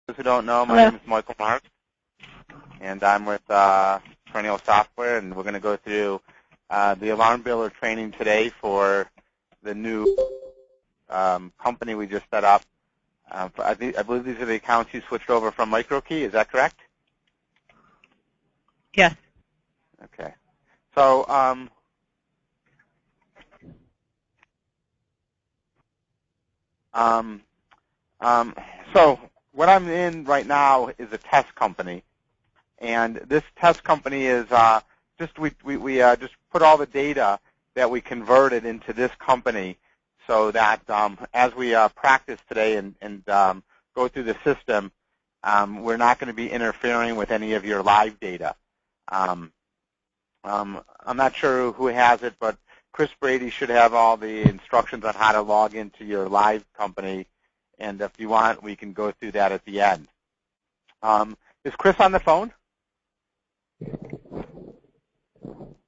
those who don't know, my Hello. name is Michael Marks, and I'm with Perennial Software, and we're going to go through the AlarmBiller training today for the new company we just set up. I believe these are the accounts you switched over from MicroKey. Is that correct? Yes. Okay. So so what I'm in right now is a test company, and this test company is we just put all the data that we converted into this company, so that as we practice today and go through the system, we're not going to be interfering with any of your live data. I'm not sure who has it, but Chris Brady should have all the instructions on how to log into your live company, and if you want, we can go through that at the end. Is Chris on the phone?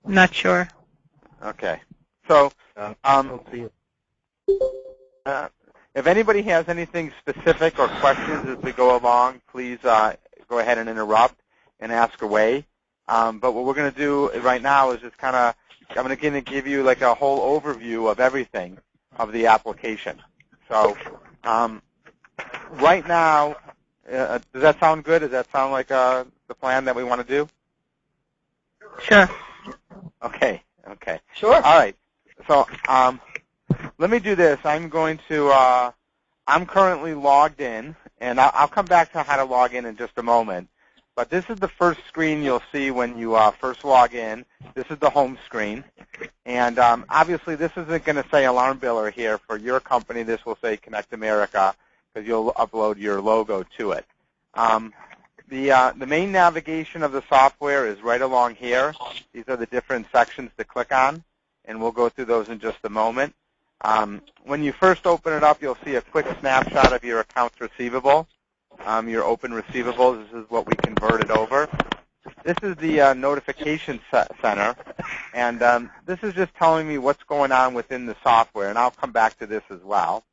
Not sure. Okay. So if anybody has anything specific or questions as we go along, please go ahead and interrupt and ask away. But what we're going to do right now is just I'm going to give you like a whole overview of everything of the application. So right now, does that sound good? Does that sound like the plan that we want to do? Sure. Okay. Okay. Sure. All right. So let me do this. I'm currently logged in, and I'll come back to how to log in just a moment. But this is the first screen you'll see when you first log in. This is the home screen. And obviously this isn't going to say AlarmBiller here. For your company, this will say Connect America, because you'll upload your logo to it. The main navigation of the software is right along here. These are the different sections to click on, and we'll go through those in just a moment. When you first open it up, you'll see a quick snapshot of your accounts receivable. Your open receivables, this is what we converted over. This is the notification center, and this is just telling me what's going on within the software, and I'll come back to this as well.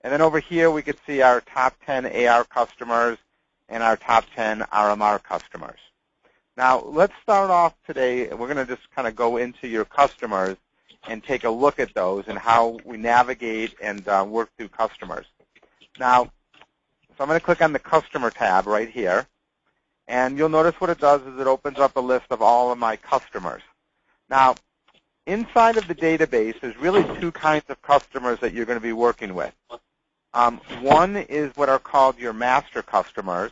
And then over here we could see our top 10 AR customers and our top 10 RMR customers. Now let's start off today. We're going to just kind of go into your customers and take a look at those and how we navigate and work through customers. Now, so I'm going to click on the Customer tab right here, and you'll notice what it does is it opens up a list of all of my customers. Now, inside of the database, there's really two kinds of customers that you're going to be working with. One is what are called your master customers,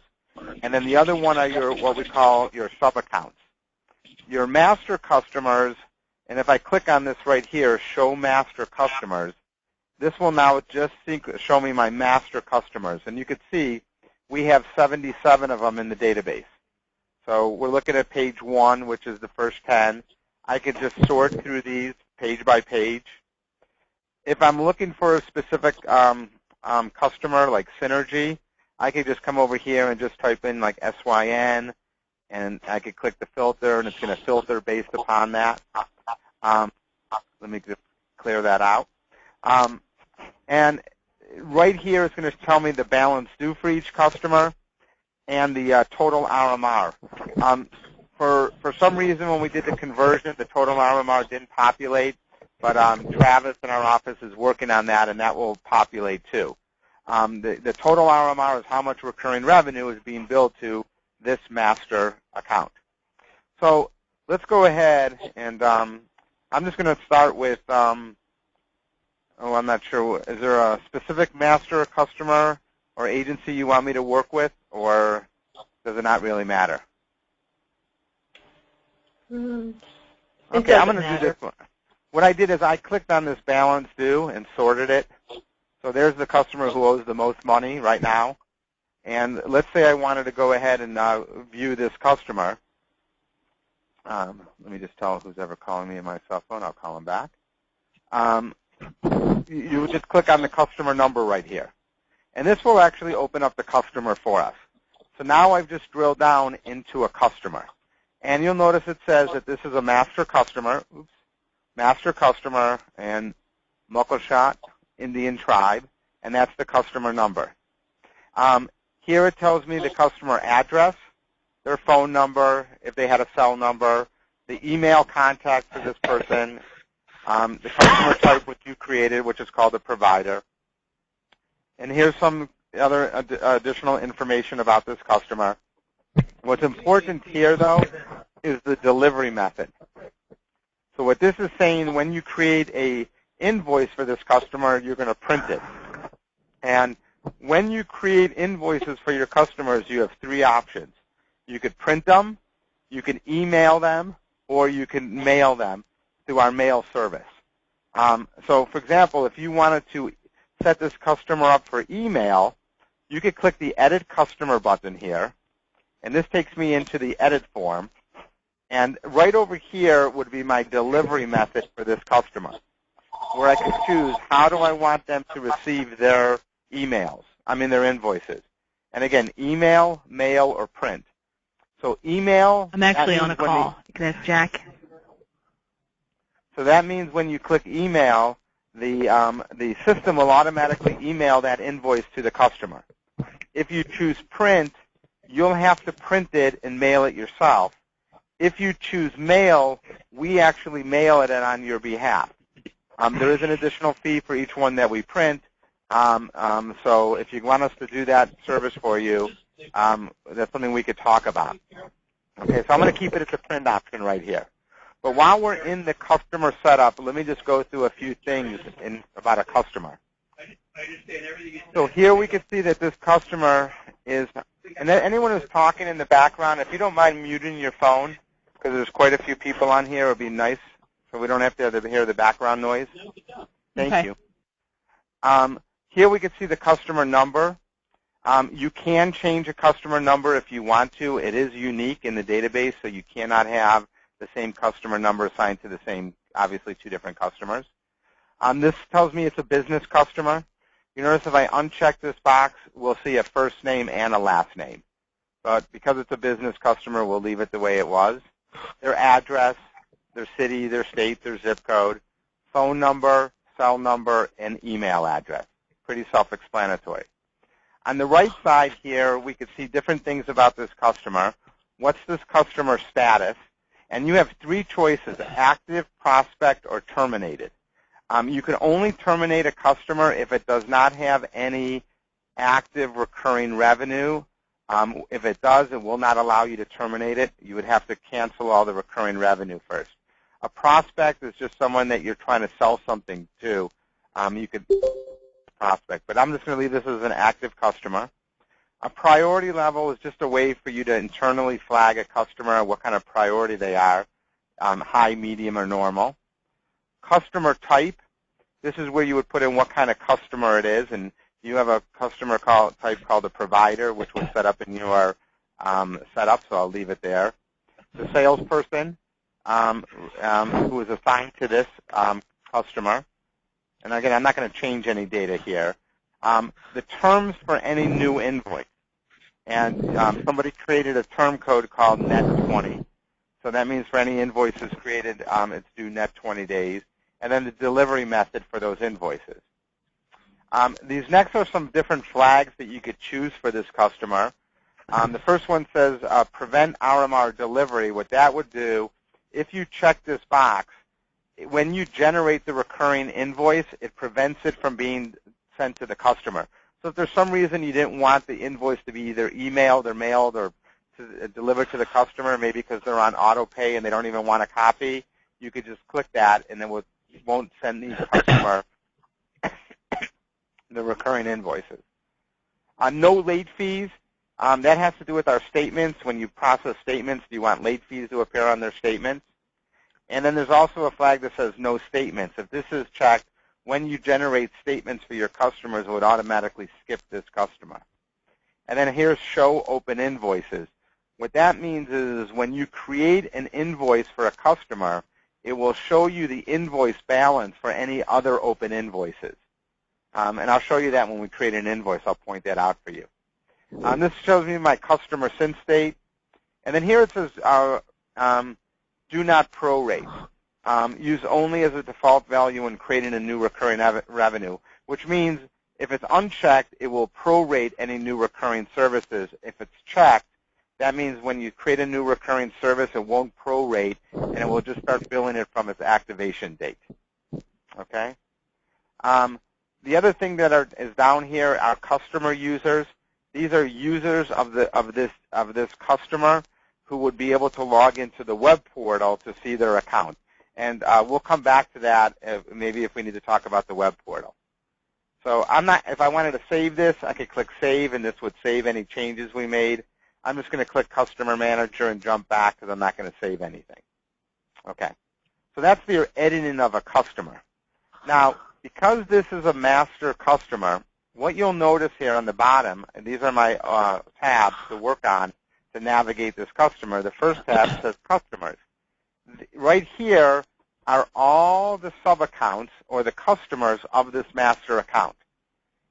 and then the other one are what we call your sub-accounts. Your master customers, and if I click on this right here, Show Master Customers, this will now just show me my master customers. And you can see we have 77 of them in the database. So we're looking at page 1, which is the first 10. I could just sort through these page by page. If I'm looking for a specific customer like Synergy, I could just come over here and just type in like SYN, and I could click the filter, and it's going to filter based upon that. Let me just clear that out. And right here it's going to tell me the balance due for each customer and the total RMR. For some reason when we did the conversion, the total RMR didn't populate, but Travis in our office is working on that, and that will populate too. The total RMR is how much recurring revenue is being billed to this master account. So let's go ahead, and I'm just going to start with I'm not sure. Is there a specific master, customer, or agency you want me to work with, or does it not really matter? Okay, I'm going to do this one. What I did is I clicked on this balance due and sorted it. So there's the customer who owes the most money right now. And let's say I wanted to go ahead and view this customer. Let me just tell who's ever calling me on my cell phone. I'll call him back. You would just click on the customer number right here. And this will actually open up the customer for us. So now I've just drilled down into a customer. And you'll notice it says that this is a master customer. Oops. Master customer and Muckleshoot Indian tribe, and that's the customer number. Here it tells me the customer address, their phone number, if they had a cell number, the email contact for this person, the customer type which you created, which is called a provider. And here's some other additional information about this customer. What's important here, though, is the delivery method. So what this is saying, when you create a invoice for this customer, you're going to print it. And when you create invoices for your customers, you have three options. You could print them, you can email them, or you can mail them through our mail service. So, for example, if you wanted to set this customer up for email, you could click the Edit Customer button here, and this takes me into the edit form. And right over here would be my delivery method for this customer, where I could choose how do I want them to receive their their invoices. And again, email, mail, or print. So email. I'm actually on a call. You can ask Jack. So that means when you click email, the system will automatically email that invoice to the customer. If you choose print, you'll have to print it and mail it yourself. If you choose mail, we actually mail it on your behalf. There is an additional fee for each one that we print. So if you want us to do that service for you, that's something we could talk about. Okay, so I'm going to keep it at the print option right here. But while we're in the customer setup, let me just go through a few things about a customer. So here we can see that this customer is, and anyone who's talking in the background, if you don't mind muting your phone, because there's quite a few people on here, it would be nice so we don't have to hear the background noise. Thank you. Here we can see the customer number. You can change a customer number if you want to. It is unique in the database, so you cannot have the same customer number assigned to the same, obviously, two different customers. This tells me it's a business customer. You notice if I uncheck this box, we'll see a first name and a last name. But because it's a business customer, we'll leave it the way it was. Their address, their city, their state, their zip code, phone number, cell number, and email address. Pretty self-explanatory. On the right side here, we can see different things about this customer. What's this customer status? And you have three choices: active, prospect, or terminated. You can only terminate a customer if it does not have any active recurring revenue. If it does, it will not allow you to terminate it. You would have to cancel all the recurring revenue first. A prospect is just someone that you're trying to sell something to. You could prospect, but I'm just going to leave this as an active customer. A priority level is just a way for you to internally flag a customer, what kind of priority they are, high, medium, or normal. Customer type, this is where you would put in what kind of customer it is, and you have a customer type called a provider, which was set up in your setup, so I'll leave it there. The salesperson who is assigned to this customer, and again, I'm not going to change any data here. The terms for any new invoice, and somebody created a term code called net20. So that means for any invoices created, it's due net 20 days. And then the delivery method for those invoices. These next are some different flags that you could choose for this customer. The first one says prevent RMR delivery. What that would do, if you check this box, when you generate the recurring invoice, it prevents it from being sent to the customer. So if there's some reason you didn't want the invoice to be either emailed or mailed or delivered to the customer, maybe because they're on auto pay and they don't even want a copy, you could just click that and then it won't send the customer the recurring invoices. No late fees. That has to do with our statements. When you process statements, do you want late fees to appear on their statements? And then there's also a flag that says no statements. If this is checked, when you generate statements for your customers, it would automatically skip this customer. And then here's show open invoices. What that means is when you create an invoice for a customer, it will show you the invoice balance for any other open invoices. And I'll show you that when we create an invoice. I'll point that out for you. This shows me my customer since date. And then here it says do not prorate. Use only as a default value when creating a new recurring revenue, which means If it's unchecked, it will prorate any new recurring services. If it's checked, that means when you create a new recurring service, it won't prorate, and it will just start billing it from its activation date. Okay? The other thing that is down here are customer users. These are users of this customer who would be able to log into the web portal to see their account. And we'll come back to that maybe if we need to talk about the web portal. So if I wanted to save this, I could click Save, and this would save any changes we made. I'm just going to click Customer Manager and jump back because I'm not going to save anything. Okay. So that's the editing of a customer. Now, because this is a master customer, what you'll notice here on the bottom, and these are my tabs to work on to navigate this customer. The first tab says Customers. Right here are all the sub-accounts or the customers of this master account.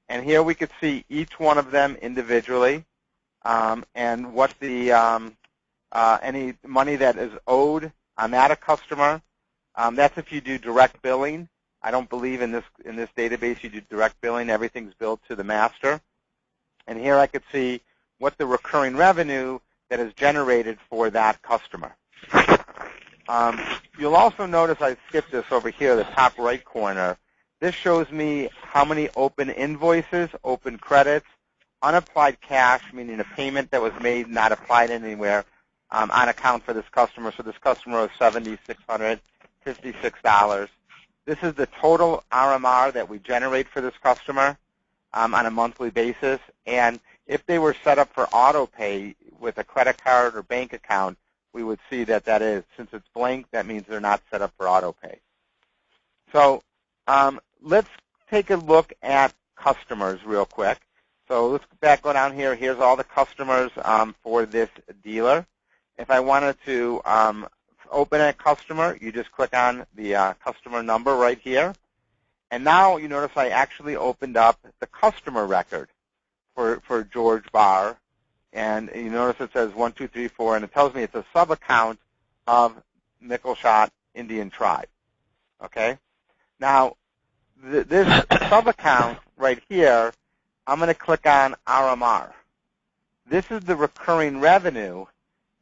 And here we could see each one of them individually and what the any money that is owed on that customer. That's if you do direct billing. I don't believe in this database you do direct billing. Everything's billed to the master. And here I could see what the recurring revenue that is generated for that customer. You'll also notice I skipped this over here, the top right corner. This shows me how many open invoices, open credits, unapplied cash, meaning a payment that was made not applied anywhere on account for this customer. So this customer was $7,656. This is the total RMR that we generate for this customer on a monthly basis. And if they were set up for auto pay with a credit card or bank account, we would see that that is. Since it's blank, that means they're not set up for auto pay. So let's take a look at customers real quick. So let's go down here. Here's all the customers for this dealer. If I wanted to open a customer, you just click on the customer number right here. And now you notice I actually opened up the customer record for George Barr. And you notice it says 1, 2, 3, 4, and it tells me it's a sub-account of Mickleshot Indian Tribe. Okay? Now, this sub-account right here, I'm going to click on RMR. This is the recurring revenue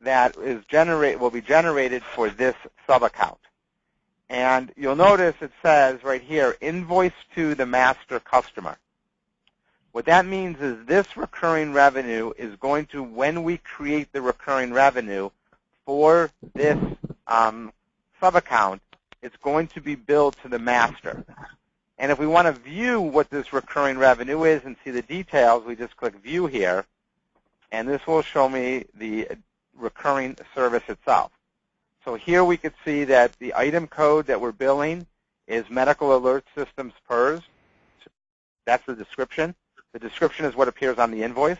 that will be generated for this sub-account. And you'll notice it says right here, invoice to the master customer. What that means is this recurring revenue is going to, when we create the recurring revenue for this sub-account, it's going to be billed to the master. And if we want to view what this recurring revenue is and see the details, we just click View here, and this will show me the recurring service itself. So here we could see that the item code that we're billing is Medical Alert Systems PERS. That's the description. The description is what appears on the invoice.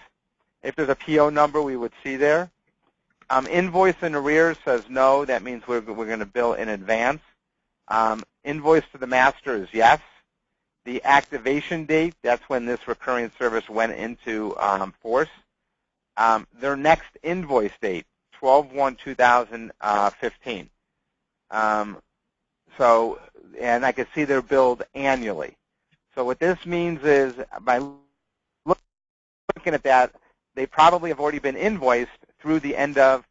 If there's a PO number, we would see there. Invoice in arrears says no. That means we're going to bill in advance. Invoice to the master is yes. The activation date, that's when this recurring service went into force. Their next invoice date, 12/1/2015. And I can see they're billed annually. So what this means is by looking at that, they probably have already been invoiced through the end of,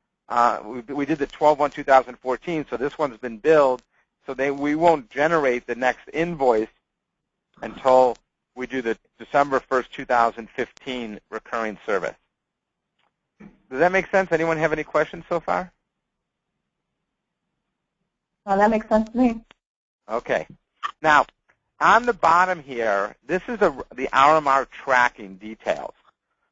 we did the 12/1/2014, so this one's been billed, so we won't generate the next invoice until we do the December 1st, 2015 recurring service. Does that make sense? Anyone have any questions so far? That makes sense to me. Okay. Now, on the bottom here, this is the RMR tracking details.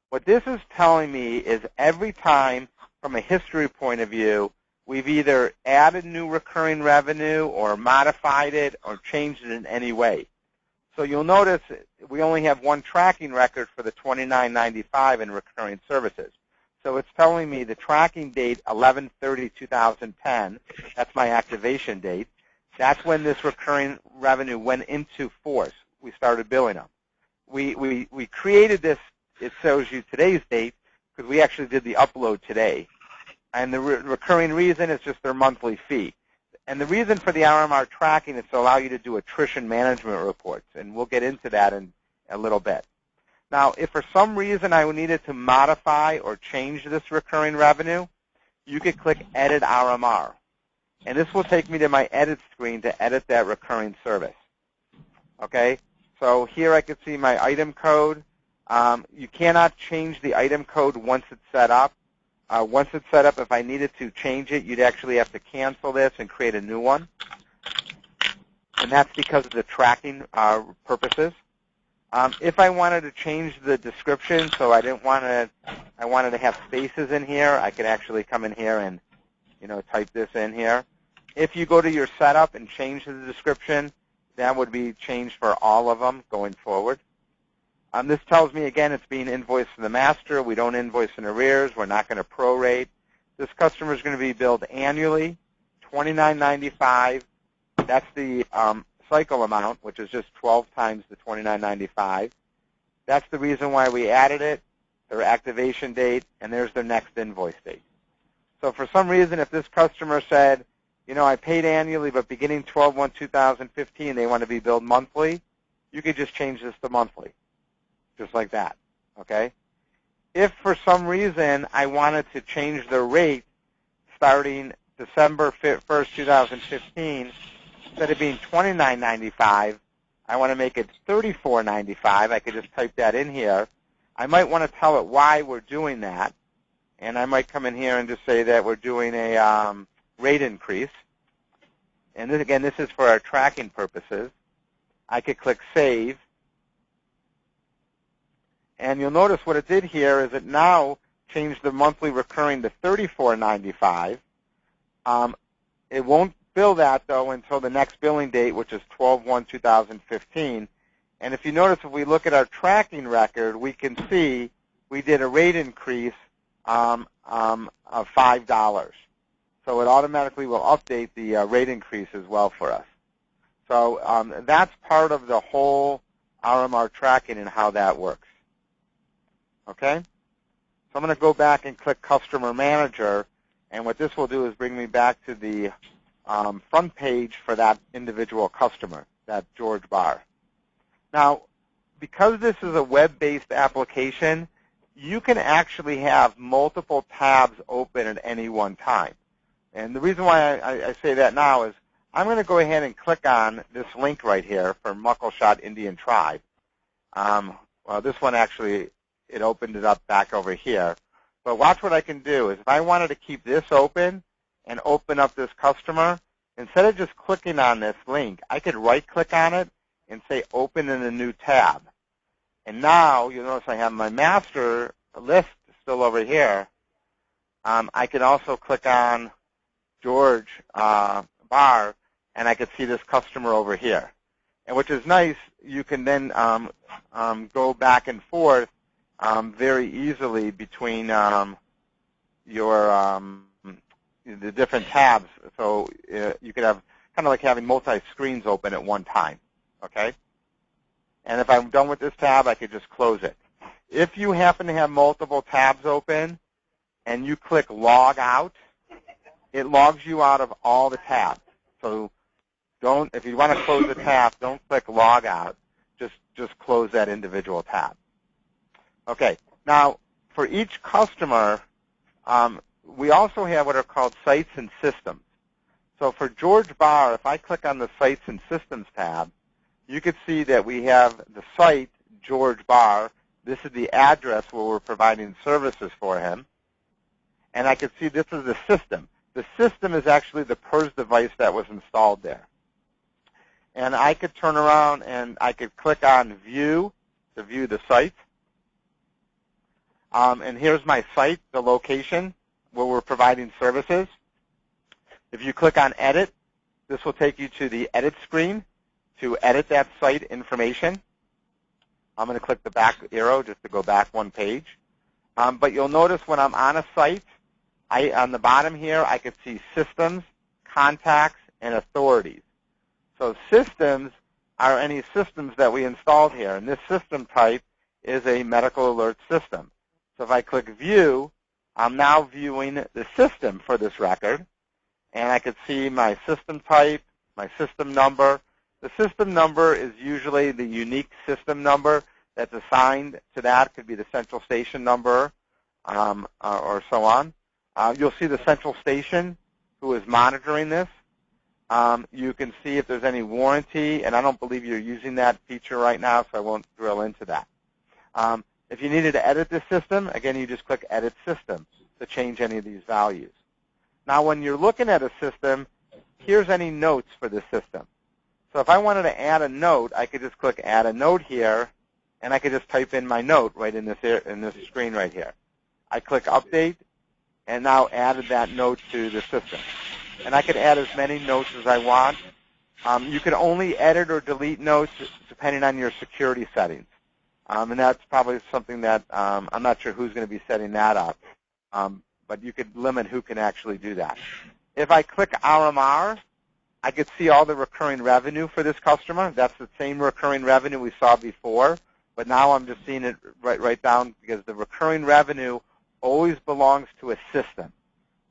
What this is telling me is every time, from a history point of view, we've either added new recurring revenue or modified it or changed it in any way. So you'll notice we only have one tracking record for the $29.95 in recurring services. So it's telling me the tracking date, 11/30/2010, that's my activation date. That's when this recurring revenue went into force. We started billing them. We created this, it shows you today's date, because we actually did the upload today. And the recurring reason is just their monthly fee. And the reason for the RMR tracking is to allow you to do attrition management reports. And we'll get into that in a little bit. Now, if for some reason I needed to modify or change this recurring revenue, you could click Edit RMR. And this will take me to my edit screen to edit that recurring service. Okay? So here I can see my item code. You cannot change the item code once it's set up. Once it's set up, if I needed to change it, you'd actually have to cancel this and create a new one. And that's because of the tracking purposes. If I wanted to change the description, so I wanted to have spaces in here, I could actually come in here and, type this in here. If you go to your setup and change the description, that would be changed for all of them going forward. This tells me, again, it's being invoiced to the master. We don't invoice in arrears. We're not going to prorate. This customer is going to be billed annually, $29.95. That's the cycle amount, which is just 12 times the $29.95. That's the reason why we added it, their activation date, and there's their next invoice date. So for some reason, if this customer said, I paid annually, but beginning 12/1/2015, they want to be billed monthly, you could just change this to monthly, just like that, okay? If for some reason I wanted to change the rate starting December 1st, 2015, instead of being $29.95, I want to make it $34.95. I could just type that in here. I might want to tell it why we're doing that, and I might come in here and just say that we're doing a rate increase. And this, again, this is for our tracking purposes. I could click Save. And you'll notice what it did here is it now changed the monthly recurring to $34.95. It won't bill that, though, until the next billing date, which is 12/1/2015. And if you notice, if we look at our tracking record, we can see we did a rate increase of $5. So it automatically will update the rate increase as well for us. So that's part of the whole RMR tracking and how that works. Okay? So I'm going to go back and click Customer Manager, and what this will do is bring me back to the front page for that individual customer, that George Barr. Now, because this is a web-based application, you can actually have multiple tabs open at any one time. And the reason why I say that now is I'm going to go ahead and click on this link right here for Muckleshot Indian Tribe. Well, this one actually, it opened it up back over here. But watch what I can do is if I wanted to keep this open and open up this customer, instead of just clicking on this link, I could right-click on it and say Open in a new tab. And now you'll notice I have my master list still over here. I can also click on George Barr, and I could see this customer over here. And which is nice, you can then go back and forth very easily between the different tabs. So you could have kind of like having multi-screens open at one time, okay? And if I'm done with this tab, I could just close it. If you happen to have multiple tabs open and you click Log Out, it logs you out of all the tabs. So if you want to close the tab, don't click Log Out. Just close that individual tab. Okay. Now, for each customer, we also have what are called Sites and Systems. So for George Barr, if I click on the Sites and Systems tab, you can see that we have the site, George Barr. This is the address where we're providing services for him. And I can see this is the system. The system is actually the PERS device that was installed there. And I could turn around and I could click on View to view the site. And here's my site, the location where we're providing services. If you click on Edit, this will take you to the Edit screen to edit that site information. I'm going to click the back arrow just to go back one page. But you'll notice when I'm on a site, on the bottom here, I could see Systems, Contacts, and Authorities. So Systems are any systems that we installed here. And this system type is a medical alert system. So if I click View, I'm now viewing the system for this record. And I could see my system type, my system number. The system number is usually the unique system number that's assigned to that. Could be the central station number or so on. You'll see the central station who is monitoring this. You can see if there's any warranty, and I don't believe you're using that feature right now, so I won't drill into that. If you needed to edit this system, again, you just click Edit System to change any of these values. Now, when you're looking at a system, here's any notes for the system. So if I wanted to add a note, I could just click Add a Note here, and I could just type in my note right in this screen right here. I click Update, and now added that note to the system. And I could add as many notes as I want. You can only edit or delete notes depending on your security settings. And that's probably something that I'm not sure who's going to be setting that up. But you could limit who can actually do that. If I click RMR, I could see all the recurring revenue for this customer. That's the same recurring revenue we saw before, but now I'm just seeing it right down because the recurring revenue always belongs to a system.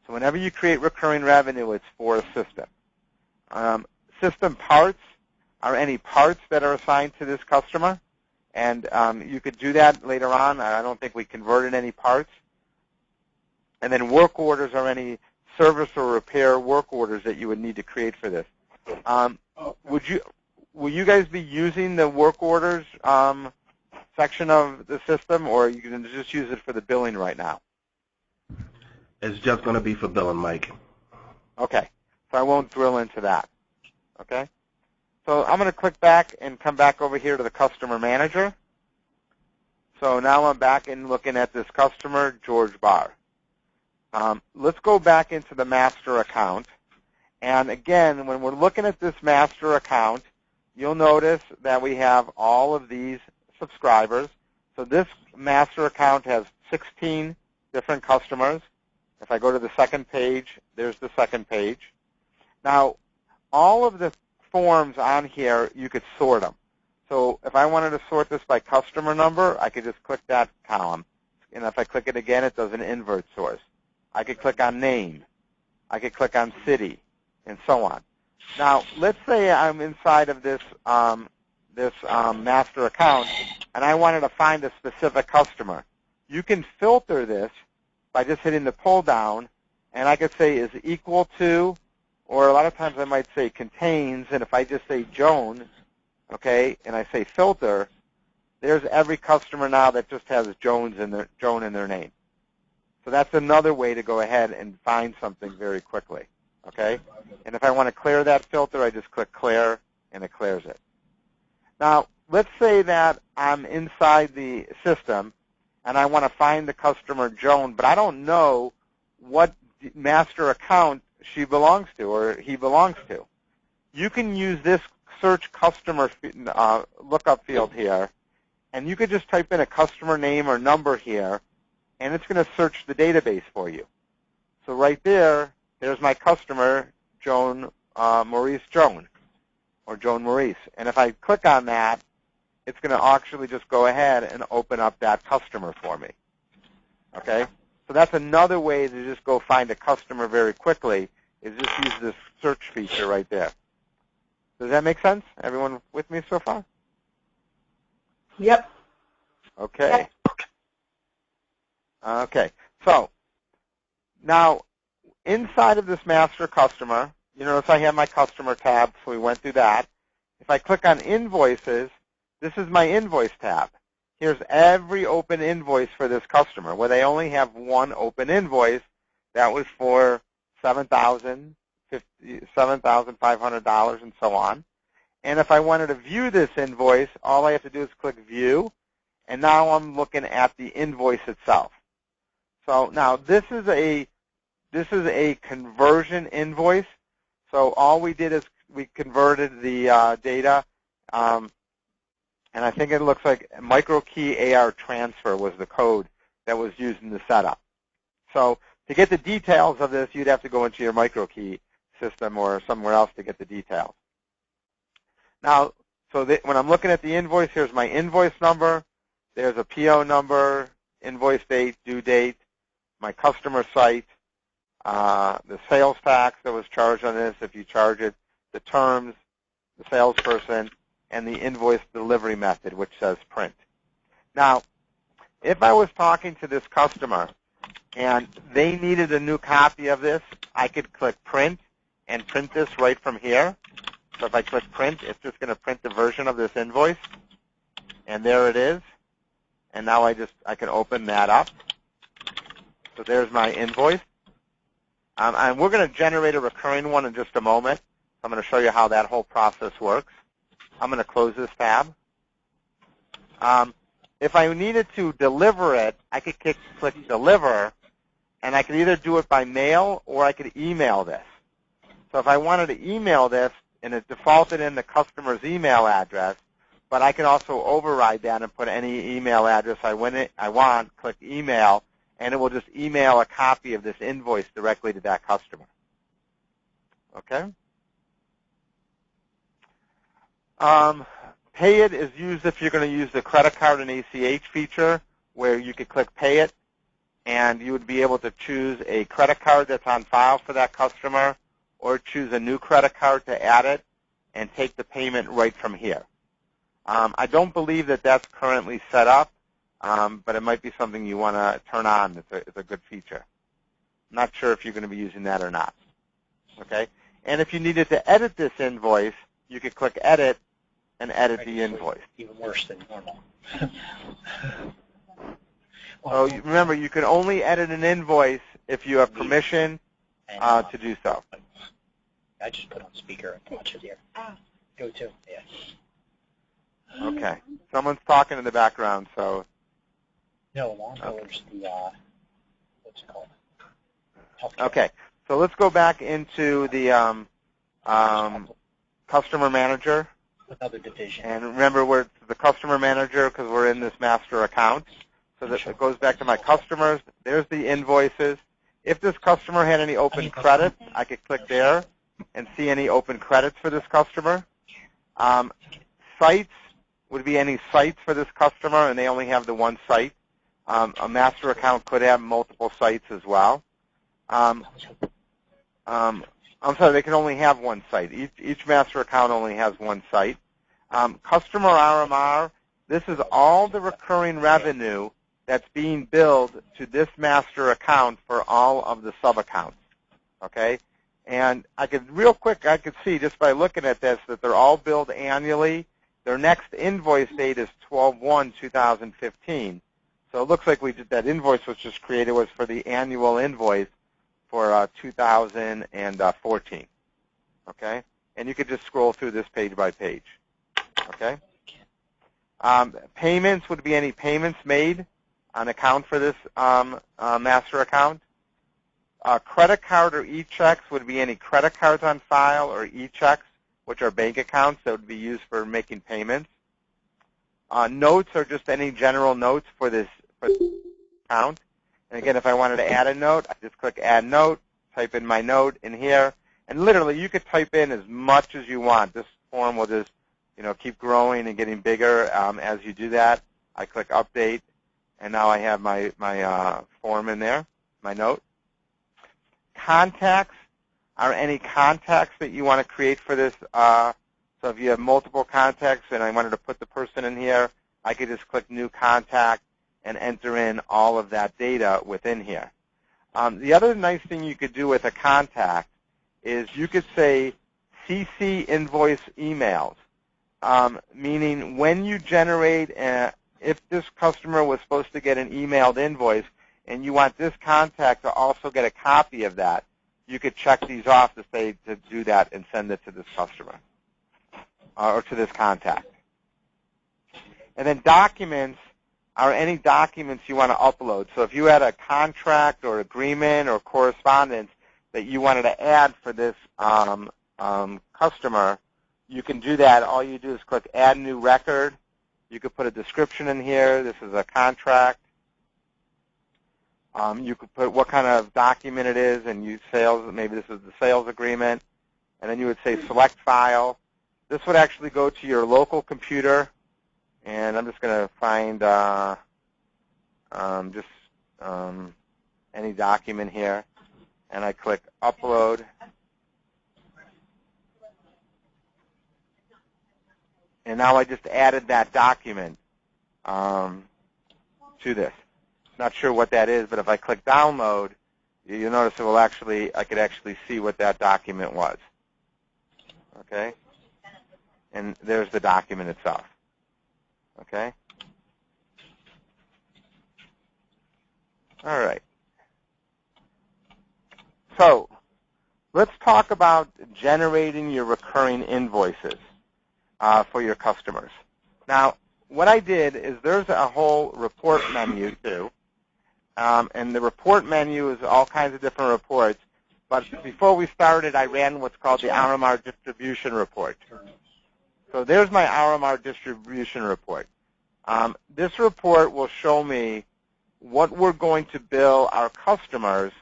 So whenever you create recurring revenue, it's for a system. System parts are any parts that are assigned to this customer, and you could do that later on. I don't think we converted any parts. And then work orders are any service or repair work orders that you would need to create for this. Will you guys be using the work orders section of the system, or are you going to just use it for the billing right now? It's just going to be for billing, Mike. Okay, so I won't drill into that. Okay, so I'm going to click back and come back over here to the customer manager. So now I'm back and looking at this customer, George Barr. Let's go back into the master account. And again, when we're looking at this master account, you'll notice that we have all of these subscribers. So this master account has 16 different customers. If I go to the second page, there's the second page. Now, all of the forms on here, you could sort them. So if I wanted to sort this by customer number, I could just click that column. And if I click it again, it does an invert source. I could click on name. I could click on city, and so on. Now, let's say I'm inside of this master account, and I wanted to find a specific customer. You can filter this by just hitting the pull down, and I could say is equal to, or a lot of times I might say contains, and if I just say Joan, okay, and I say filter, there's every customer now that just has Joan in their name. So that's another way to go ahead and find something very quickly, okay? And if I want to clear that filter, I just click clear, and it clears it. Now, let's say that I'm inside the system, and I want to find the customer Joan, but I don't know what master account she belongs to or he belongs to. You can use this search customer lookup field here, and you could just type in a customer name or number here, and it's going to search the database for you. So right there, there's my customer, Joan Maurice Joan, or Joan Maurice. And if I click on that, it's going to actually just go ahead and open up that customer for me. Okay? So that's another way to just go find a customer very quickly, is just use this search feature right there. Does that make sense? Everyone with me so far? Yep. Okay. Okay. So now inside of this master customer, you notice I have my customer tab, so we went through that. If I click on invoices, this is my invoice tab. Here's every open invoice for this customer, where they only have one open invoice. That was for $7,500 and so on. And if I wanted to view this invoice, all I have to do is click View, and now I'm looking at the invoice itself. So now this is a conversion invoice. So all we did is we converted the data, and I think it looks like micro-key AR transfer was the code that was used in the setup. So to get the details of this, you'd have to go into your micro-key system or somewhere else to get the details. Now, so when I'm looking at the invoice, here's my invoice number. There's a PO number, invoice date, due date, my customer site, the sales tax that was charged on this, if you charge it, the terms, the salesperson, and the invoice delivery method, which says print. Now, if I was talking to this customer and they needed a new copy of this, I could click print and print this right from here. So if I click print, it's just going to print the version of this invoice. And there it is. And now I can open that up. So there's my invoice. And we're going to generate a recurring one in just a moment. I'm going to show you how that whole process works. I'm going to close this tab. If I needed to deliver it, I could click deliver, and I could either do it by mail or I could email this. So if I wanted to email this, and it defaulted in the customer's email address, but I can also override that and put any email address I want, click email, and it will just email a copy of this invoice directly to that customer. Okay? Pay it is used if you're going to use the credit card and ACH feature, where you could click pay it, and you would be able to choose a credit card that's on file for that customer, or choose a new credit card to add it and take the payment right from here. I don't believe that that's currently set up, but it might be something you want to turn on. It's a good feature. I'm not sure if you're going to be using that or not. Okay? And if you needed to edit this invoice, you could click edit and edit the invoice. Even worse than normal. So remember, you can only edit an invoice if you have permission to do so. I just put on speaker and watch it here. Go to, yeah. Okay. Someone's talking in the background, so. No, AlarmBiller's the, what's it called? Healthcare. Okay. So let's go back into the customer manager. Another division. And remember, we're the customer manager because we're in this master account. So that it goes back to my customers. There's the invoices. If this customer had any open credits, I could click there and see any open credits for this customer. Sites would be any sites for this customer, and they only have the one site. A master account could have multiple sites as well. I'm sorry, they can only have one site. Each master account only has one site. Customer RMR, this is all the recurring revenue that's being billed to this master account for all of the sub-accounts. Okay? And I could, real quick, I could see just by looking at this that they're all billed annually. Their next invoice date is 12/1/2015. So it looks like that invoice was just created was for the annual invoice for 2014. Okay? And you could just scroll through this page by page. Okay? Payments would be any payments made on account for this master account. Credit card or e-checks would be any credit cards on file or e-checks, which are bank accounts that would be used for making payments. Notes are just any general notes for this account. And again, if I wanted to add a note, I just click Add Note, type in my note in here, and literally you could type in as much as you want. This form will just keep growing and getting bigger as you do that. I click Update, and now I have my form in there, my note. Contacts are any contacts that you want to create for this. So if you have multiple contacts and I wanted to put the person in here, I could just click New Contact and enter in all of that data within here. The other nice thing you could do with a contact is you could say CC invoice emails, meaning when you generate, if this customer was supposed to get an emailed invoice and you want this contact to also get a copy of that, you could check these off to say to do that and send it to this customer or to this contact. And then documents are any documents you want to upload. So if you had a contract or agreement or correspondence that you wanted to add for this customer, you can do that. All you do is click Add New Record. You could put a description in here. This is a contract. You could put what kind of document it is and use sales. Maybe this is the sales agreement. And then you would say Select File. This would actually go to your local computer. And I'm just going to find any document here. And I click Upload. And now I just added that document to this. Not sure what that is, but if I click download, you'll notice it will actually, I could actually see what that document was. Okay? And there's the document itself. Okay? All right. So let's talk about generating your recurring invoices for your customers. Now, what I did is there's a whole report menu too, and the report menu is all kinds of different reports. But before we started, I ran what's called the RMR distribution report. So there's my RMR distribution report. This report will show me what we're going to bill our customers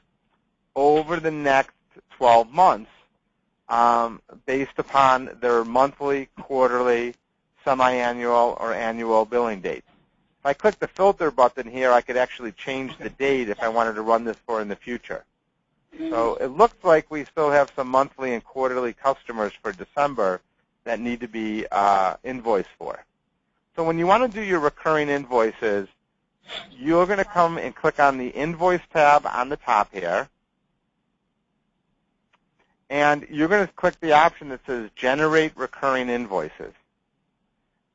over the next 12 months based upon their monthly, quarterly, semi-annual, or annual billing dates. If I click the filter button here, I could actually change the date if I wanted to run this for in the future. So it looks like we still have some monthly and quarterly customers for December that need to be invoiced for. So when you want to do your recurring invoices, you're going to come and click on the Invoice tab on the top here. And you're going to click the option that says Generate Recurring Invoices.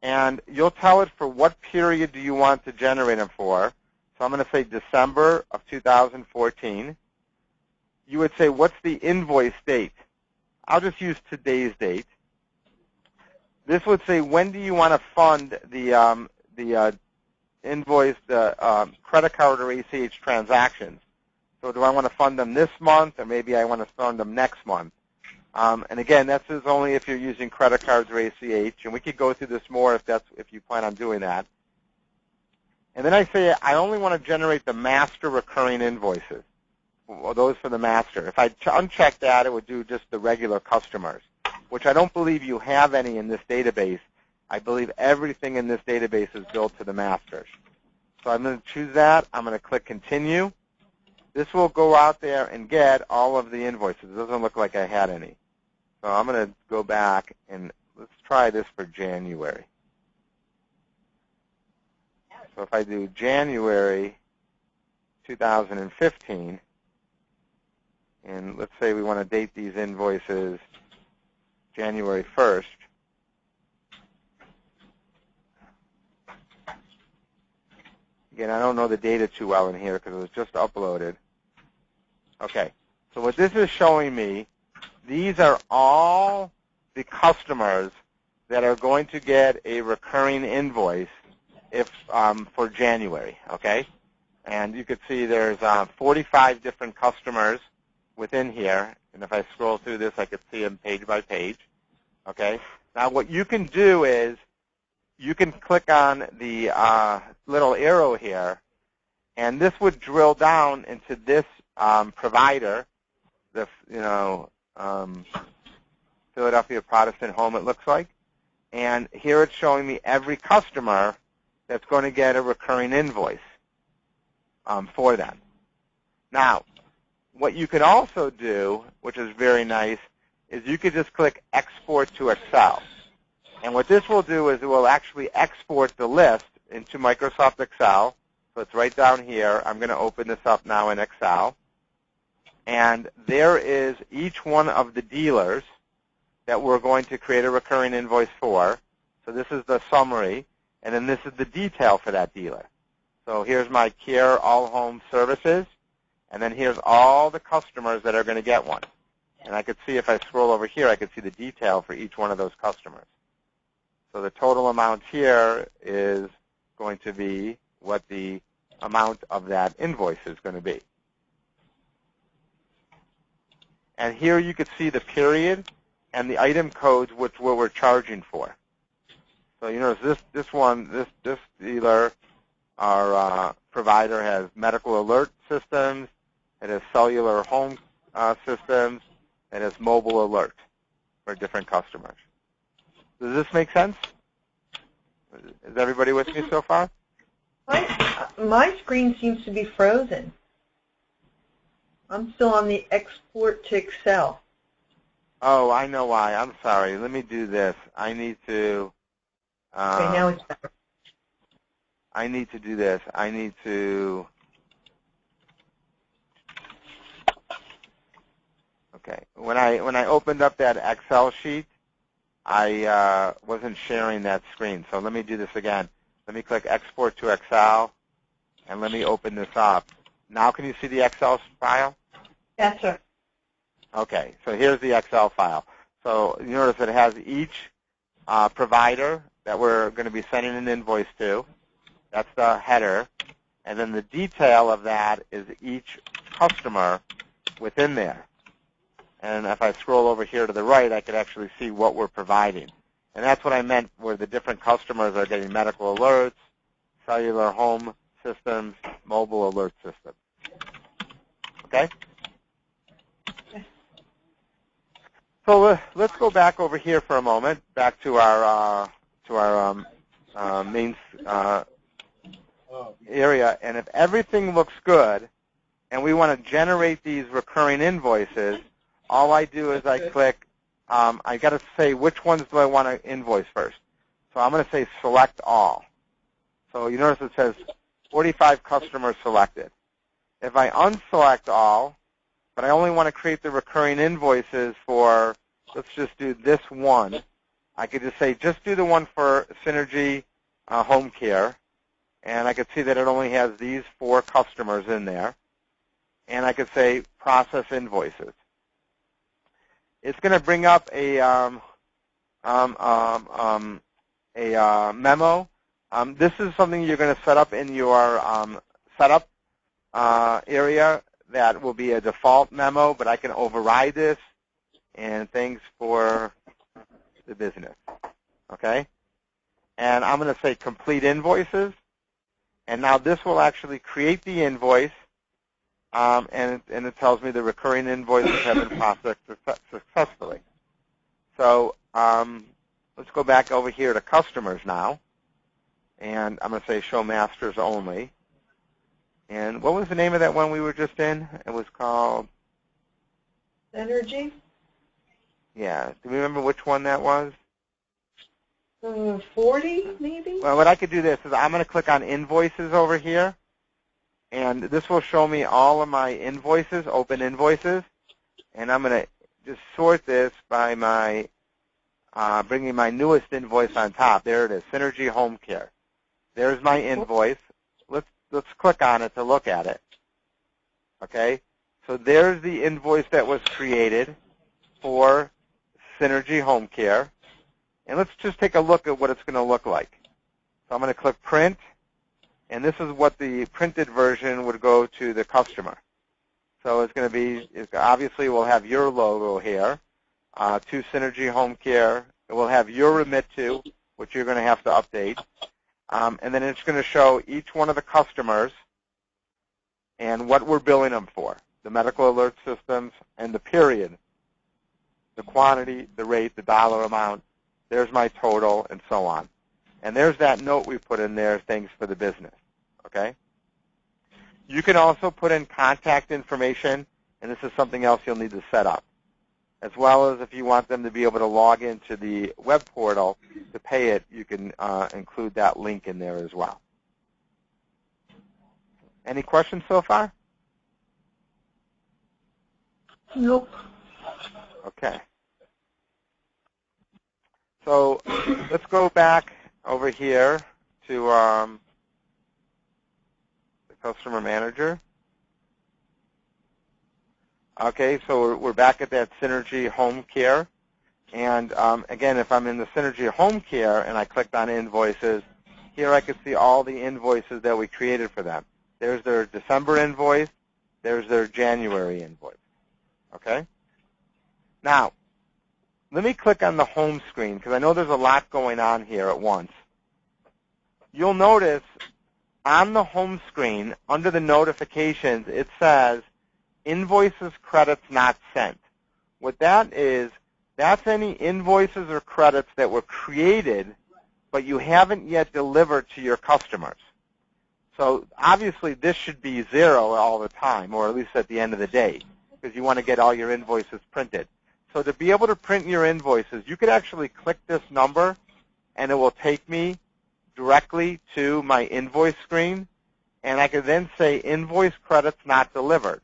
And you'll tell it for what period do you want to generate them for. So I'm going to say December of 2014. You would say, what's the invoice date? I'll just use today's date. This would say, when do you want to fund the invoice, the credit card or ACH transactions? So do I want to fund them this month, or maybe I want to fund them next month? And again, this is only if you're using credit cards or ACH, and we could go through this more if you plan on doing that. And then I say I only want to generate the master recurring invoices, or those for the master. If I uncheck that, it would do just the regular customers, which I don't believe you have any in this database. I believe everything in this database is billed to the masters. So I'm going to choose that. I'm going to click Continue. This will go out there and get all of the invoices. It doesn't look like I had any. So I'm going to go back, and let's try this for January. So if I do January 2015, and let's say we want to date these invoices January 1st. Again, I don't know the data too well in here because it was just uploaded. Okay, so what this is showing me, these are all the customers that are going to get a recurring invoice if for January, okay? And you could see there's 45 different customers within here, and if I scroll through this, I could see them page by page, okay? Now what you can do is you can click on the little arrow here, and this would drill down into this provider, the Philadelphia Protestant Home, it looks like. And here it's showing me every customer that's going to get a recurring invoice for them. Now, what you can also do, which is very nice, is you could just click Export to Excel. And what this will do is it will actually export the list into Microsoft Excel. So it's right down here. I'm going to open this up now in Excel. And there is each one of the dealers that we're going to create a recurring invoice for. So this is the summary, and then this is the detail for that dealer. So here's my Care All Home Services, and then here's all the customers that are going to get one. And I could see if I scroll over here, I could see the detail for each one of those customers. So the total amount here is going to be what the amount of that invoice is going to be. And here you could see the period and the item codes, which what we're charging for. So you notice this dealer, our provider has medical alert systems, it has cellular home systems, it has mobile alert for different customers. Does this make sense? Is everybody with me so far? My screen seems to be frozen. I'm still on the export to Excel. Oh, I know why. I'm sorry. Let me do this. I need to... Okay, now it's better. I need to do this. I need to, okay. When I opened up that Excel sheet, I wasn't sharing that screen. So let me do this again. Let me click Export to Excel, and let me open this up. Now can you see the Excel file? Yes, sir. Okay, so here's the Excel file. So you notice it has each provider that we're going to be sending an invoice to. That's the header. And then the detail of that is each customer within there. And if I scroll over here to the right, I could actually see what we're providing. And that's what I meant where the different customers are getting medical alerts, cellular home systems, mobile alert systems. Okay? So let's go back over here for a moment, back to our main area. And if everything looks good, and we want to generate these recurring invoices, all I do is I click. I got to say which ones do I want to invoice first. So I'm going to say select all. So you notice it says 45 customers selected. If I unselect all, but I only want to create the recurring invoices for, let's just do this one, I could just say just do the one for Synergy Home Care, and I could see that it only has these 4 customers in there, and I could say process invoices. It's going to bring up a memo. This is something you're going to set up in your setup area that will be a default memo, but I can override this and things for the business. Okay? And I'm going to say complete invoices. And now this will actually create the invoice, and it tells me the recurring invoices have been processed successfully. So let's go back over here to customers now. And I'm going to say show masters only. And what was the name of that one we were just in? It was called? Synergy? Yeah. Do you remember which one that was? 40, maybe? Well, what I could do this is I'm going to click on invoices over here. And this will show me all of my invoices, open invoices. And I'm going to just sort this by my bringing my newest invoice on top. There it is, Synergy Home Care. There's my invoice. Let's click on it to look at it. Okay? So there's the invoice that was created for Synergy Home Care. And let's just take a look at what it's going to look like. So I'm going to click Print. And this is what the printed version would go to the customer. So it's going to be, obviously we'll have your logo here, to Synergy Home Care. It will have your remit to, which you're going to have to update. And then it's going to show each one of the customers and what we're billing them for, the medical alert systems and the period, the quantity, the rate, the dollar amount. There's my total, and so on. And there's that note we put in there, things for the business, okay? You can also put in contact information, and this is something else you'll need to set up, as well as if you want them to be able to log into the web portal to pay it, you can include that link in there as well. Any questions so far? Nope. Okay. So let's go back over here to the customer manager. Okay, so we're back at that Synergy Home Care. And again, if I'm in the Synergy Home Care and I clicked on invoices, here I can see all the invoices that we created for them. There's their December invoice. There's their January invoice. Okay? Now, let me click on the home screen because I know there's a lot going on here at once. You'll notice on the home screen, under the notifications, it says invoices, credits not sent. What that is, that's any invoices or credits that were created, but you haven't yet delivered to your customers. So obviously this should be 0 all the time, or at least at the end of the day, because you want to get all your invoices printed. So to be able to print your invoices, you could actually click this number, and it will take me directly to my invoice screen, and I could then say invoice credits not delivered.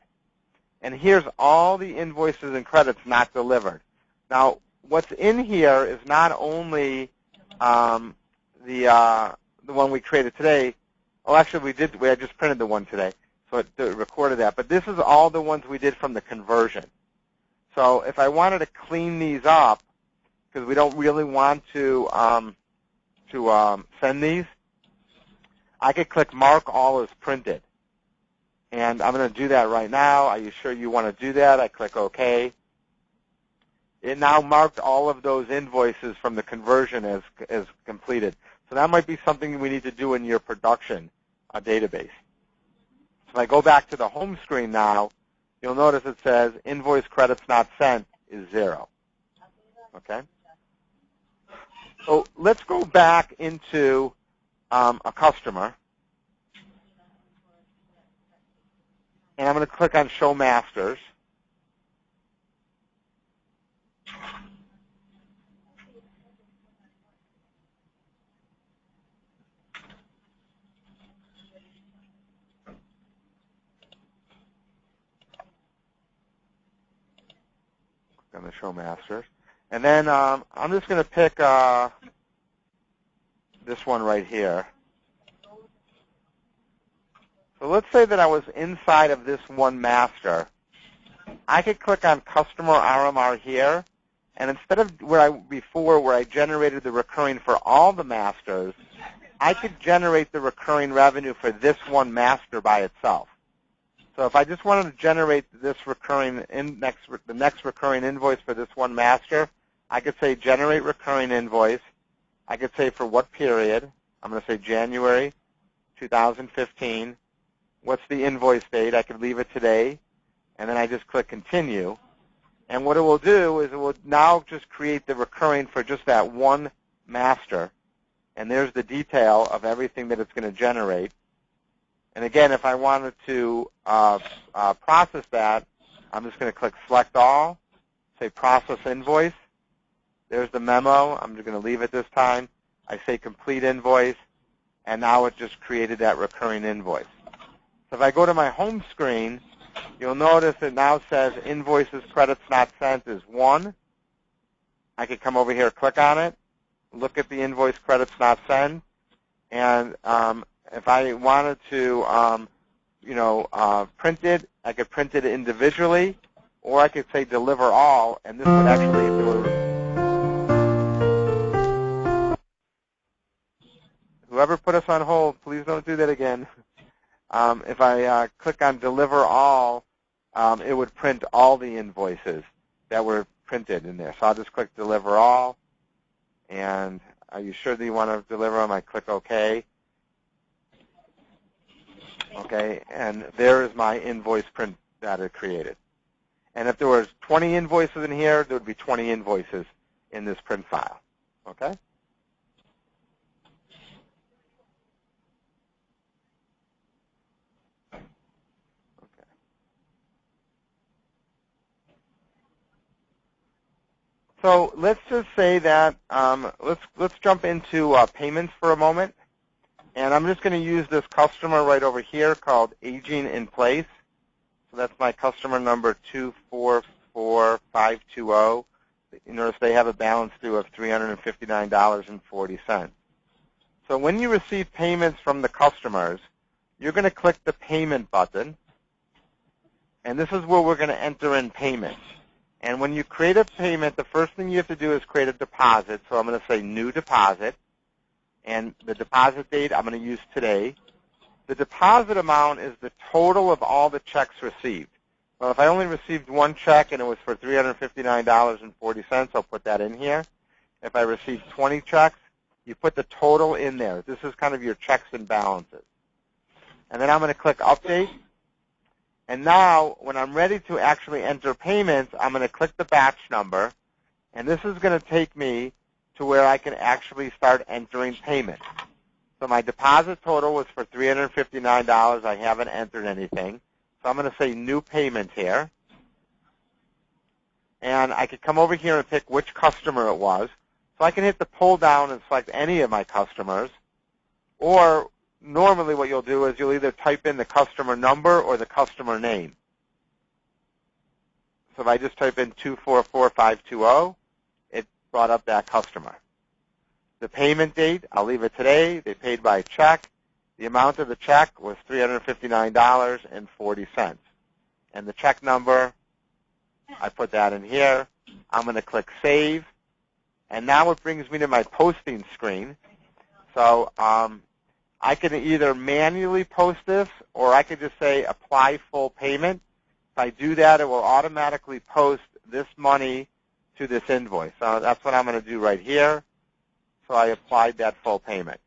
And here's all the invoices and credits not delivered. Now, what's in here is not only the one we created today. Oh, actually, I just printed the one today, so it recorded that. But this is all the ones we did from the conversion. So if I wanted to clean these up, because we don't really want to send these, I could click Mark All as Printed. And I'm going to do that right now. Are you sure you want to do that? I click OK. It now marked all of those invoices from the conversion as completed. So that might be something we need to do in your production database. If I go back to the home screen now, you'll notice it says invoice credits not sent is 0. Okay? So let's go back into a customer. And I'm going to click on Show Masters. Click on the Show Masters. And then I'm just going to pick this one right here. So let's say that I was inside of this one master. I could click on Customer RMR here, and instead of where I generated the recurring for all the masters, I could generate the recurring revenue for this one master by itself. So if I just wanted to generate this the next recurring invoice for this one master, I could say Generate Recurring Invoice. I could say for what period. I'm going to say January 2015. What's the invoice date? I could leave it today, and then I just click Continue. And what it will do is it will now just create the recurring for just that one master, and there's the detail of everything that it's going to generate. And again, if I wanted to process that, I'm just going to click Select All, say Process Invoice. There's the memo. I'm just going to leave it this time. I say Complete Invoice, and now it just created that recurring invoice. So if I go to my home screen, you'll notice it now says Invoices Credits Not Sent is 1. I could come over here, click on it, look at the Invoice Credits Not Sent, and if I wanted to, print it, I could print it individually, or I could say Deliver All, and this would actually do it. Whoever put us on hold, please don't do that again. If I click on Deliver All, it would print all the invoices that were printed in there. So I'll just click Deliver All, and are you sure that you want to deliver them? I click OK. Okay, and there is my invoice print that it created. And if there was 20 invoices in here, there would be 20 invoices in this print file. Okay? So let's just say that let's jump into payments for a moment, and I'm just going to use this customer right over here called Aging in Place. So that's my customer number 244520. You notice they have a balance due of $359.40. So when you receive payments from the customers, you're going to click the Payment button, and this is where we're going to enter in payments. And when you create a payment, the first thing you have to do is create a deposit. So I'm going to say New Deposit. And the deposit date I'm going to use today. The deposit amount is the total of all the checks received. Well, if I only received one check and it was for $359.40, I'll put that in here. If I received 20 checks, you put the total in there. This is kind of your checks and balances. And then I'm going to click Update. And now, when I'm ready to actually enter payments, I'm going to click the batch number, and this is going to take me to where I can actually start entering payments. So my deposit total was for $359. I haven't entered anything. So I'm going to say New Payment here. And I could come over here and pick which customer it was. So I can hit the pull down and select any of my customers. Or normally what you'll do is you'll either type in the customer number or the customer name. So if I just type in 244520, it brought up that customer. The payment date, I'll leave it today. They paid by check. The amount of the check was $359.40. And the check number, I put that in here. I'm going to click Save. And now it brings me to my posting screen. So I can either manually post this, or I could just say Apply Full Payment. If I do that, it will automatically post this money to this invoice. So that's what I'm going to do right here. So I applied that full payment.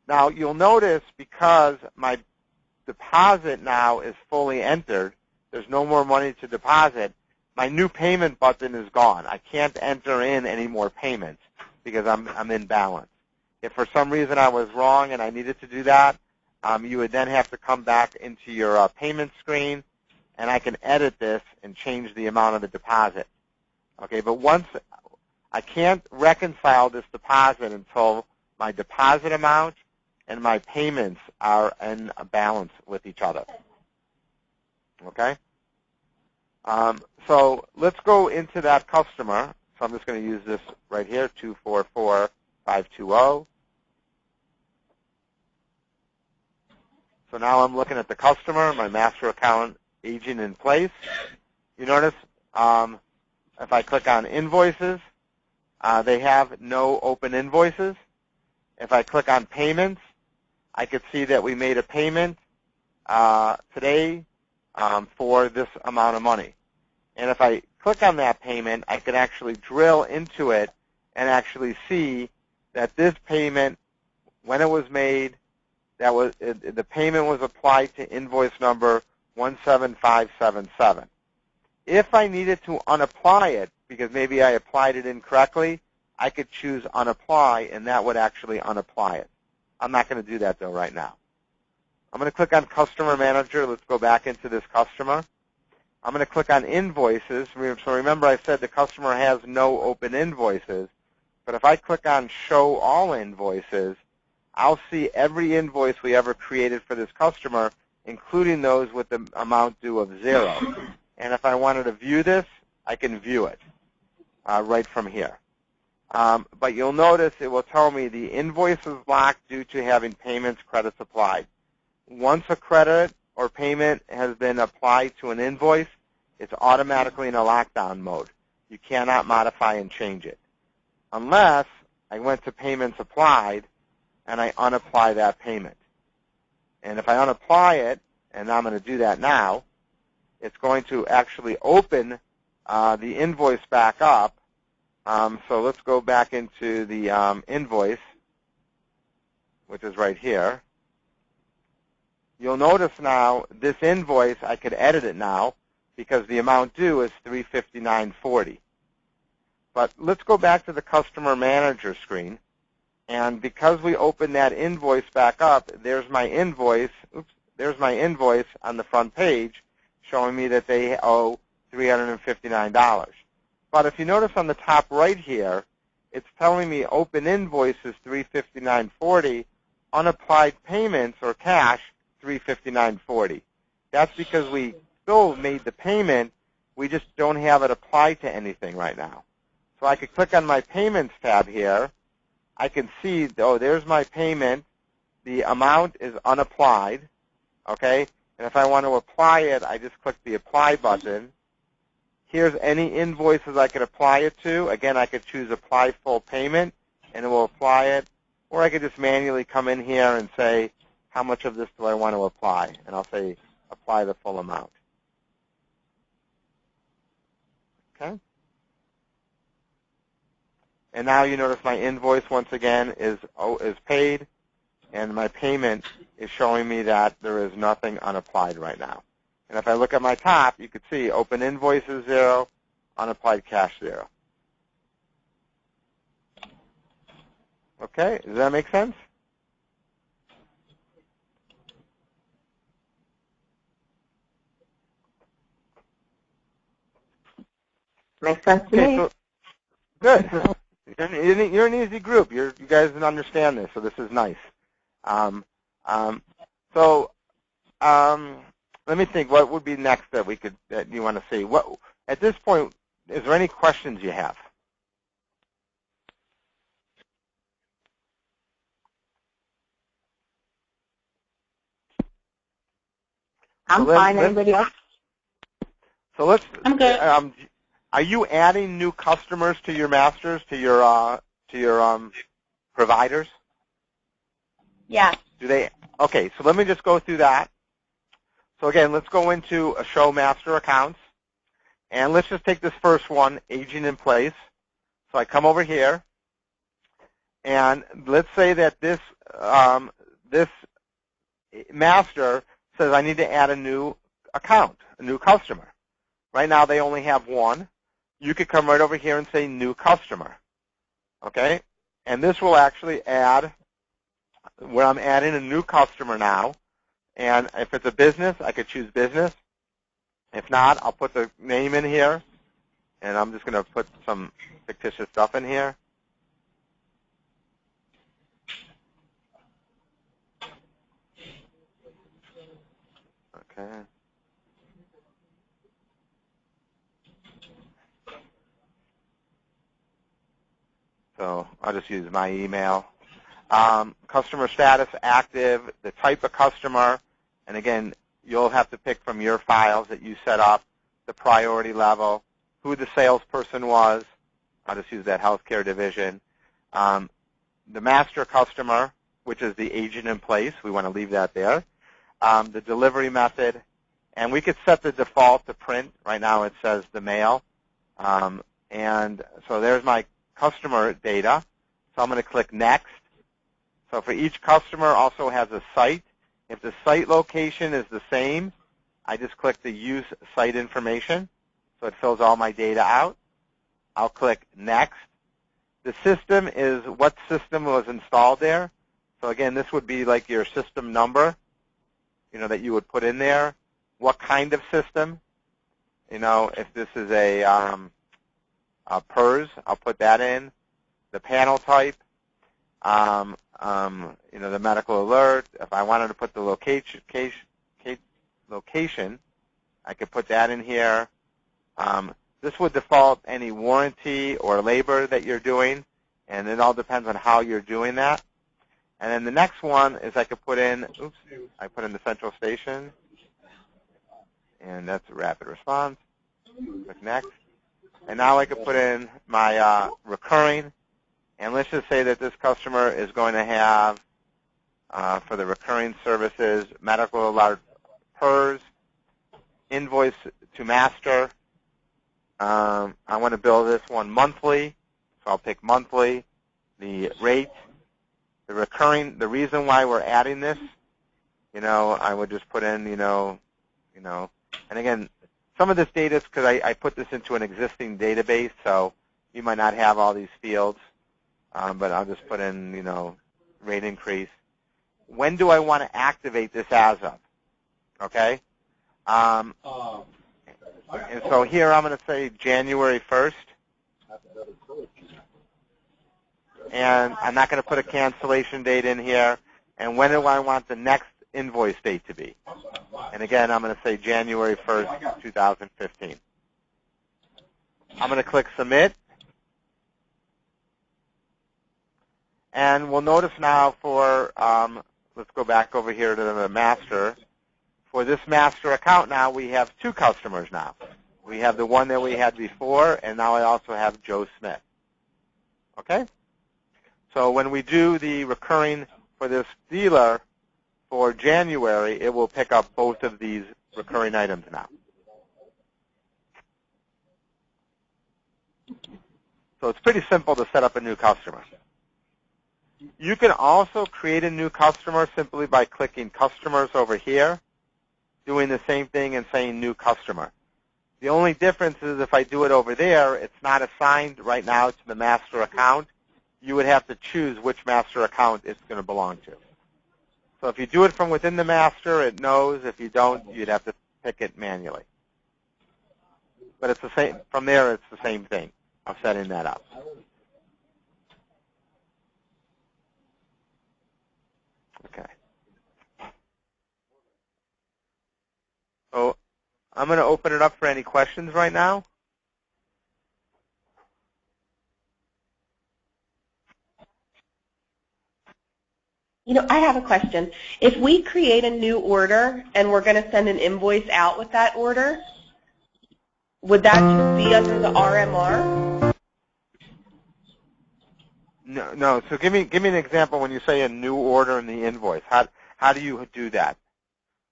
Now, you'll notice because my deposit now is fully entered, there's no more money to deposit, my new payment button is gone. I can't enter in any more payments because I'm in balance. If for some reason I was wrong and I needed to do that, you would then have to come back into your payment screen, and I can edit this and change the amount of the deposit. Okay, but once I can't reconcile this deposit until my deposit amount and my payments are in a balance with each other. Okay? So let's go into that customer. So I'm just going to use this right here, 244520. So now I'm looking at the customer, my master account agent in place. You notice if I click on invoices, they have no open invoices. If I click on payments, I could see that we made a payment today for this amount of money. And if I click on that payment, I can actually drill into it and actually see that this payment, when it was made, the payment was applied to invoice number 17577. If I needed to unapply it, because maybe I applied it incorrectly, I could choose unapply, and that would actually unapply it. I'm not going to do that, though, right now. I'm going to click on Customer Manager. Let's go back into this customer. I'm going to click on Invoices. So remember I said the customer has no open invoices. But if I click on Show All Invoices, I'll see every invoice we ever created for this customer, including those with the amount due of 0. And if I wanted to view this, I can view it right from here. But you'll notice it will tell me the invoice is locked due to having payments credits applied. Once a credit or payment has been applied to an invoice, it's automatically in a lockdown mode. You cannot modify and change it unless I went to payments applied and I unapply that payment. And if I unapply it, and I'm going to do that now, it's going to actually open the invoice back up. So let's go back into the invoice, which is right here. You'll notice now this invoice, I could edit it now because the amount due is $359.40. But let's go back to the Customer Manager screen. And because we opened that invoice back up, there's my invoice. Oops, there's my invoice on the front page showing me that they owe $359. But if you notice on the top right here, it's telling me open invoice is $359.40, unapplied payments or cash $359.40. That's because we still made the payment, we just don't have it applied to anything right now. So I could click on my Payments tab here. I can see, oh, there's my payment. The amount is unapplied, okay? And if I want to apply it, I just click the Apply button. Here's any invoices I could apply it to. Again, I could choose Apply Full Payment, and it will apply it. Or I could just manually come in here and say, how much of this do I want to apply? And I'll say, apply the full amount. Okay? And now you notice my invoice, once again, is paid, and my payment is showing me that there is nothing unapplied right now. And if I look at my top, you can see open invoice is 0, unapplied cash 0. Okay, does that make sense? Makes sense to me. So, good. You're an easy group. You guys understand this, so this is nice. Let me think. What would be next that you want to see? What at this point? Is there any questions you have? I'm fine. Anybody else? So let's. I'm good. Are you adding new customers to your masters, to your providers? Yeah. Do they? Okay. So let me just go through that. So again, let's go into a show master accounts, and let's just take this first one, aging in place. So I come over here, and let's say that this master says I need to add a new account, a new customer. Right now they only have one. You could come right over here and say new customer, okay? And this will actually add, where I'm adding a new customer now, and if it's a business, I could choose business. If not, I'll put the name in here, and I'm just going to put some fictitious stuff in here. Okay. So I'll just use my email. Customer status active, the type of customer, and again, you'll have to pick from your files that you set up, the priority level, who the salesperson was. I'll just use that healthcare division. The master customer, which is the agent in place. We want to leave that there. The delivery method, and we could set the default to print. Right now it says the mail. And so there's my customer data. So I'm going to click Next. So for each customer also has a site. If the site location is the same, I just click the Use Site Information. So it fills all my data out. I'll click Next. The system is what system was installed there. So again, this would be like your system number, that you would put in there. What kind of system? If this is a PERS, I'll put that in. The panel type, the medical alert. If I wanted to put the location, I could put that in here. This would default any warranty or labor that you're doing, and it all depends on how you're doing that. And then the next one is I could put in, I put in the central station, and that's a rapid response. Click Next. And now I could put in my recurring, and let's just say that this customer is going to have, for the recurring services, medical alert PERS, invoice to master. I want to bill this one monthly, so I'll pick monthly. The rate, the recurring, the reason why we're adding this, I would just put in, and again, some of this data is because I put this into an existing database, so you might not have all these fields, but I'll just put in, rate increase. When do I want to activate this as of? Okay? And so here I'm going to say January 1st. And I'm not going to put a cancellation date in here. And when do I want the next invoice date to be? And again, I'm going to say January 1st, 2015. I'm going to click Submit. And we'll notice now for, let's go back over here to the master. For this master account now, we have two customers now. We have the one that we had before, and now I also have Joe Smith. Okay? So when we do the recurring for this dealer for January, it will pick up both of these recurring items now. So it's pretty simple to set up a new customer. You can also create a new customer simply by clicking Customers over here, doing the same thing and saying New Customer. The only difference is if I do it over there, it's not assigned right now to the master account. You would have to choose which master account it's going to belong to. So if you do it from within the master, it knows. If you don't, you'd have to pick it manually. But it's the same. From there, it's the same thing of setting that up. Okay. So I'm going to open it up for any questions right now. I have a question. If we create a new order and we're going to send an invoice out with that order, would that just be under the RMR? No. So give me an example when you say a new order in the invoice. How do you do that?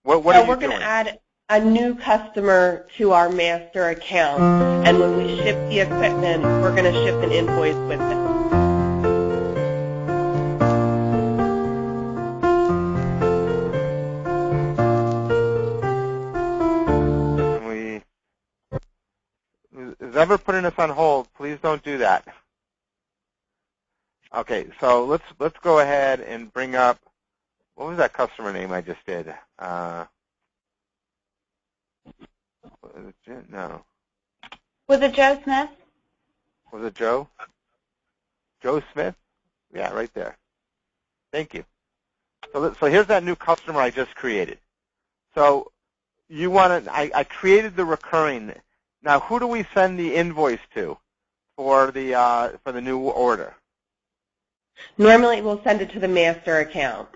What are you doing? So we're going to add a new customer to our master account, and when we ship the equipment, we're going to ship an invoice with it. Is ever putting us on hold? Please don't do that. Okay, so let's go ahead and bring up, what was that customer name I just did? No. Was it Joe Smith? Was it Joe? Joe Smith? Yeah, right there. Thank you. So here's that new customer I just created. So you want to, I created the recurring. Now, who do we send the invoice to for the new order? Normally, we'll send it to the master account.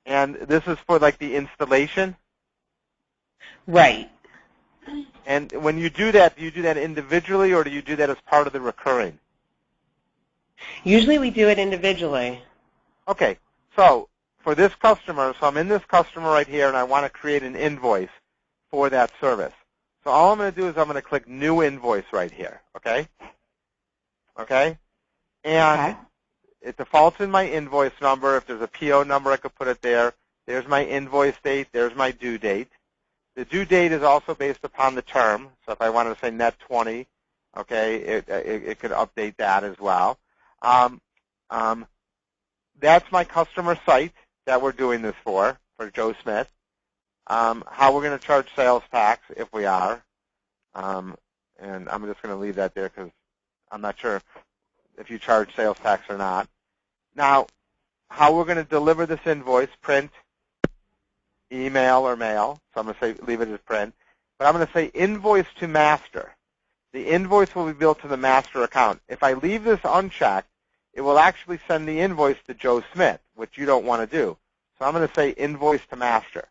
And this is for like the installation? Right. And when you do that, do you do that individually or do you do that as part of the recurring? Usually we do it individually. Okay. So for this customer, so I'm in this customer right here and I want to create an invoice for that service. So all I'm going to do is I'm going to click New Invoice right here, okay? Okay? And it defaults in my invoice number. If there's a PO number, I could put it there. There's my invoice date. There's my due date. The due date is also based upon the term. So if I wanted to say net 20, okay, it could update that as well. That's my customer site that we're doing this for Joe Smith. How we're going to charge sales tax, if we are. And I'm just going to leave that there because I'm not sure if you charge sales tax or not. Now, how we're going to deliver this invoice, print, email, or mail. So I'm going to say leave it as print. But I'm going to say invoice to master. The invoice will be billed to the master account. If I leave this unchecked, it will actually send the invoice to Joe Smith, which you don't want to do. So I'm going to say invoice to master.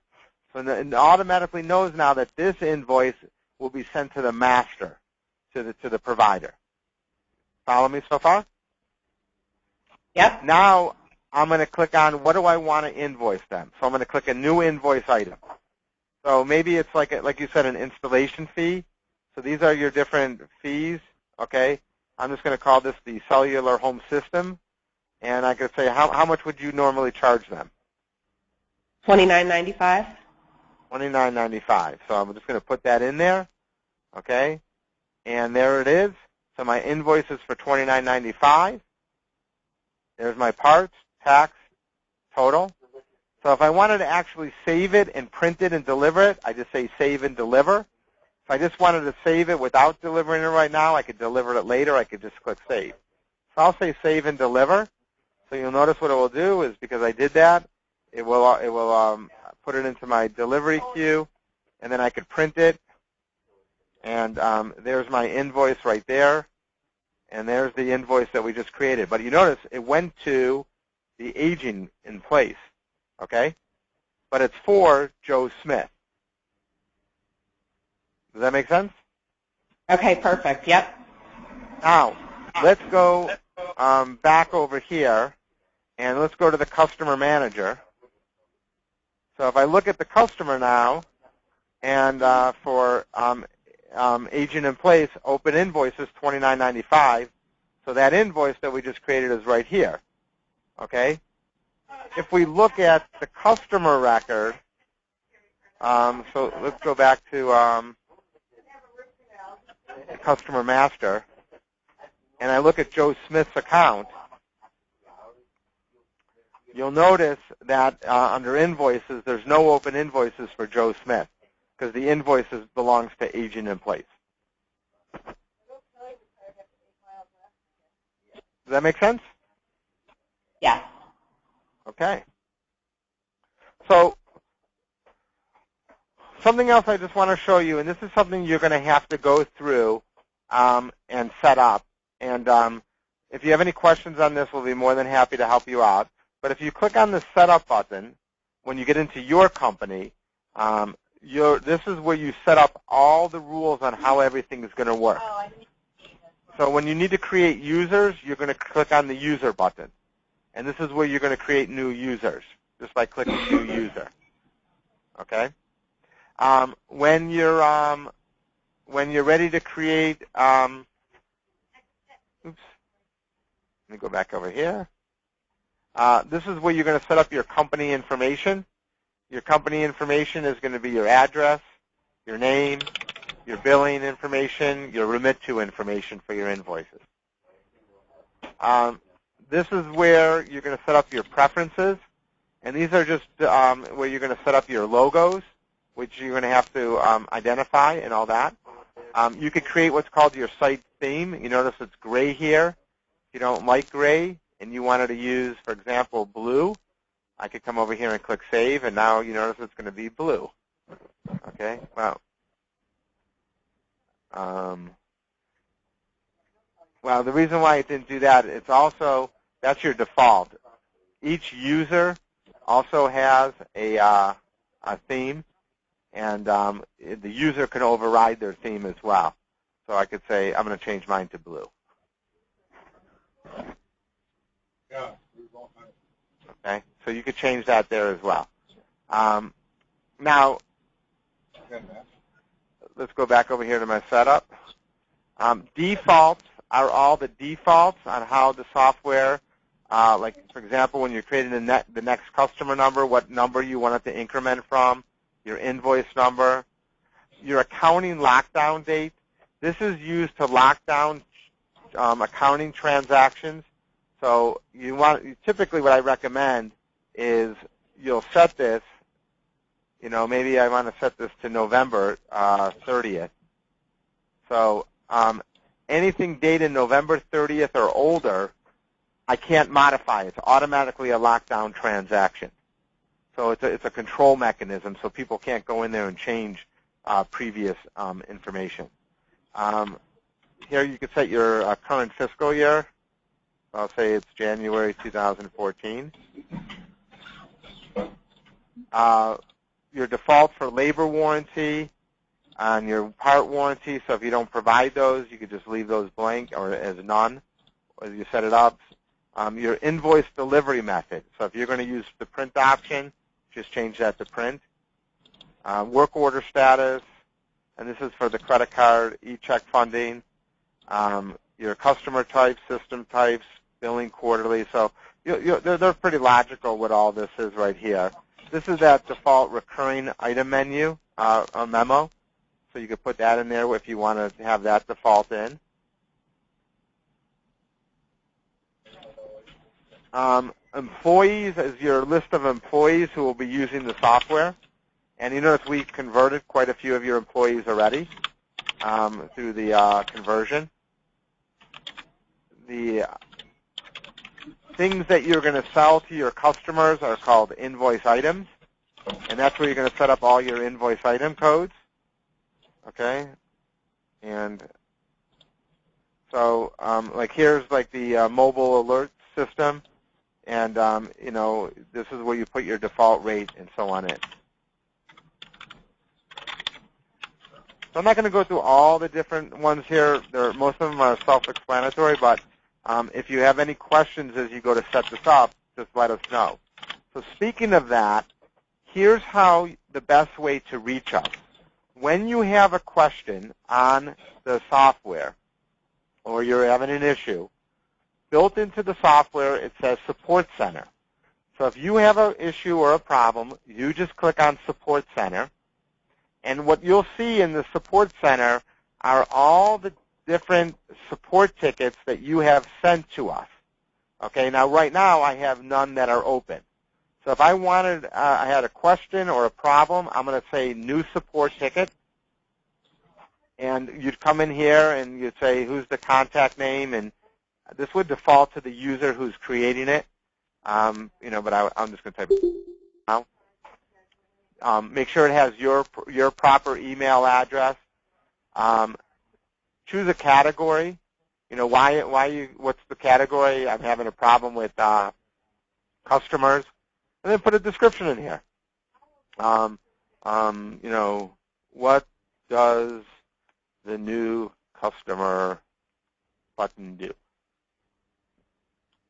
So it automatically knows now that this invoice will be sent to the master, to the provider. Follow me so far? Yep. Now I'm going to click on what do I want to invoice them. So I'm going to click a new invoice item. So maybe it's like you said, an installation fee. So these are your different fees. Okay. I'm just going to call this the cellular home system, and I could say how much would you normally charge them? $29.95. $29.95. So I'm just going to put that in there. Okay. And there it is. So my invoice is for $29.95. There's my parts, tax, total. So if I wanted to actually save it and print it and deliver it, I just say save and deliver. If I just wanted to save it without delivering it right now, I could deliver it later. I could just click save. So I'll say save and deliver. So you'll notice what it will do is because I did that, it will put it into my delivery queue, and then I could print it. And there's my invoice right there. And there's the invoice that we just created. But you notice it went to the aging in place, okay? But it's for Joe Smith. Does that make sense? Okay, perfect. Yep. Now, let's go back over here, and let's go to the customer manager. So if I look at the customer now, and for agent in place, open invoice is $29.95. So that invoice that we just created is right here. Okay? If we look at the customer record, so let's go back to customer master, and I look at Joe Smith's account, you'll notice that under invoices, there's no open invoices for Joe Smith, because the invoices belongs to agent in place. Does that make sense? Yes. Okay. So something else I just want to show you, and this is something you're going to have to go through and set up. And if you have any questions on this, we'll be more than happy to help you out. But if you click on the Setup button, when you get into your company, this is where you set up all the rules on how everything is going to work. So when you need to create users, you're going to click on the User button. And this is where you're going to create new users, just by clicking New User. Okay? When you're ready to create, oops, let me go back over here. This is where you're going to set up your company information. Your company information is going to be your address, your name, your billing information, your remit to information for your invoices. This is where you're going to set up your preferences, and these are just where you're going to set up your logos, which you're going to have to identify and all that. You could create what's called your site theme. You notice it's gray here. If you don't like gray and you wanted to use, for example, blue, I could come over here and click Save, and now you notice it's going to be blue. Okay, well, the reason why it didn't do that, it's also, that's your default. Each user also has a theme, and the user can override their theme as well. So I could say, I'm going to change mine to blue. Okay, so you could change that there as well. Now, let's go back over here to my setup. Defaults are all the defaults on how the software, like, for example, when you're creating the next customer number, what number you want it to increment from, your invoice number, your accounting lockdown date. This is used to lock down accounting transactions. So typically what I recommend is you'll set this, maybe I want to set this to November 30th. So anything dated November 30th or older, I can't modify. It's automatically a lockdown transaction. So it's a control mechanism, so people can't go in there and change previous information. Here you can set your current fiscal year. I'll say it's January 2014. Your default for labor warranty and your part warranty, so if you don't provide those, you could just leave those blank or as none, or you set it up. Your invoice delivery method, so if you're going to use the print option, just change that to print. Work order status, and this is for the credit card, e-check funding. Your customer types, system types, billing quarterly. So they're pretty logical what all this is right here. This is that default recurring item menu, a memo. So you could put that in there if you want to have that default in. Employees is your list of employees who will be using the software. And you notice we've converted quite a few of your employees already through the conversion. The things that you're going to sell to your customers are called invoice items, and that's where you're going to set up all your invoice item codes. Okay, and so like here's like the mobile alert system, and this is where you put your default rate and so on in. So I'm not going to go through all the different ones here. Most of them are self-explanatory, but if you have any questions as you go to set this up, just let us know. So speaking of that, here's how the best way to reach us. When you have a question on the software or you're having an issue, built into the software it says Support Center. So if you have an issue or a problem, you just click on Support Center. And what you'll see in the Support Center are all the different support tickets that you have sent to us. Okay, now right now I have none that are open. So if I had a question or a problem, I'm going to say New Support Ticket. And you'd come in here and you'd say who's the contact name, and this would default to the user who's creating it. But I'm just going to type it now. Make sure it has your proper email address. Choose a category. You know, what's the category? I'm having a problem with customers. And then put a description in here. You know, what does the new customer button do?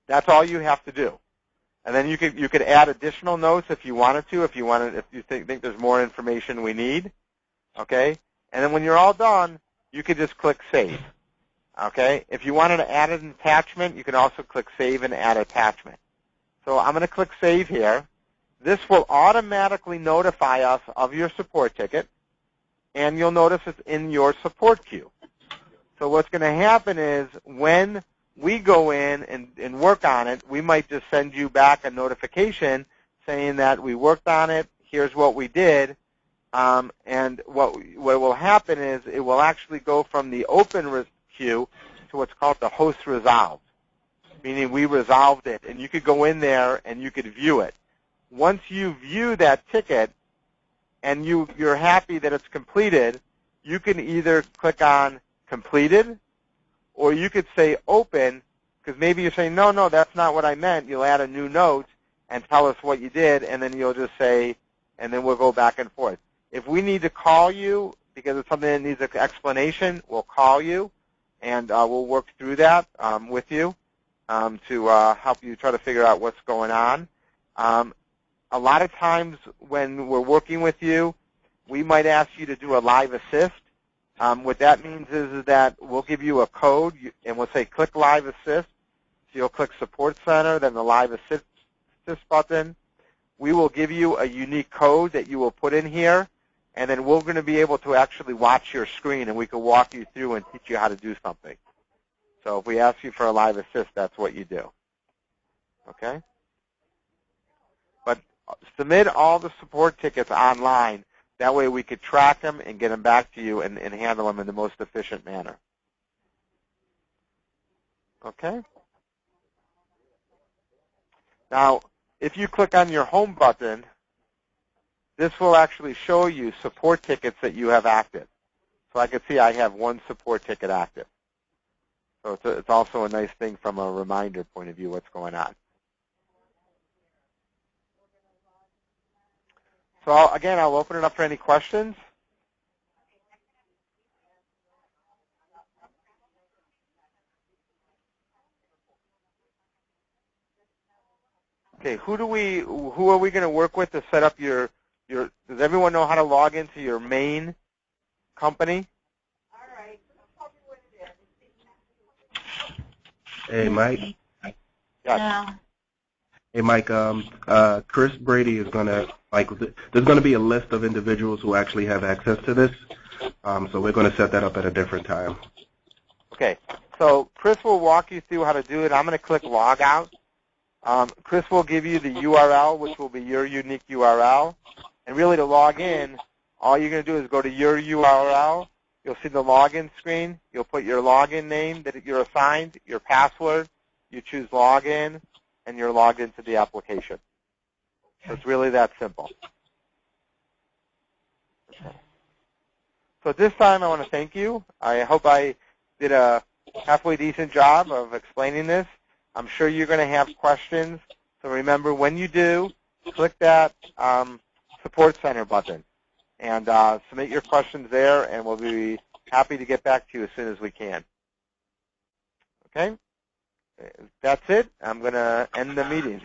That's all you have to do. And then you could add additional notes if you wanted to, if you think there's more information we need. Okay? And then when you're all done, you could just click Save. Okay? If you wanted to add an attachment, you can also click Save and Add Attachment. So I'm going to click Save here. This will automatically notify us of your support ticket, and you'll notice it's in your support queue. So what's going to happen is when we go in and work on it, we might just send you back a notification saying that we worked on it, here's what we did, and what will happen is it will actually go from the open queue to what's called the host resolved, meaning we resolved it, and you could go in there and you could view it. Once you view that ticket and you're happy that it's completed, you can either click on Completed, or you could say Open, because maybe you're saying, no, that's not what I meant. You'll add a new note and tell us what you did, and then you'll just say, and then we'll go back and forth. If we need to call you because it's something that needs an explanation, we'll call you, and we'll work through that with you to help you try to figure out what's going on. A lot of times when we're working with you, we might ask you to do a live assist. What that means is that we'll give you a code, and we'll say click Live Assist. So you'll click Support Center, then the Live Assist button. We will give you a unique code that you will put in here, and then we're going to be able to actually watch your screen, and we can walk you through and teach you how to do something. So if we ask you for a Live Assist, that's what you do. Okay? But submit all the support tickets online. That way we could track them and get them back to you and handle them in the most efficient manner. Okay? Now, if you click on your Home button, this will actually show you support tickets that you have active. So I can see I have one support ticket active. So it's also a nice thing from a reminder point of view what's going on. So again, I'll open it up for any questions. Okay, who are we going to work with to set up your does everyone know how to log into your main company? All right. Tell me what it is. Hey, Mike. Yes. No. Hey, Mike. Chris Brady is gonna there's gonna be a list of individuals who actually have access to this. So we're gonna set that up at a different time. Okay. So Chris will walk you through how to do it. I'm going to click Log Out. Chris will give you the URL, which will be your unique URL. And really to log in, all you're going to do is go to your URL. You'll see the login screen. You'll put your login name that you're assigned, your password. You choose Login, and you're logged into the application. So it's really that simple. Okay. So at this time, I want to thank you. I hope I did a halfway decent job of explaining this. I'm sure you're going to have questions. So remember, when you do, click that Support Center button and submit your questions there, and we'll be happy to get back to you as soon as we can. Okay? That's it. I'm going to end the meeting.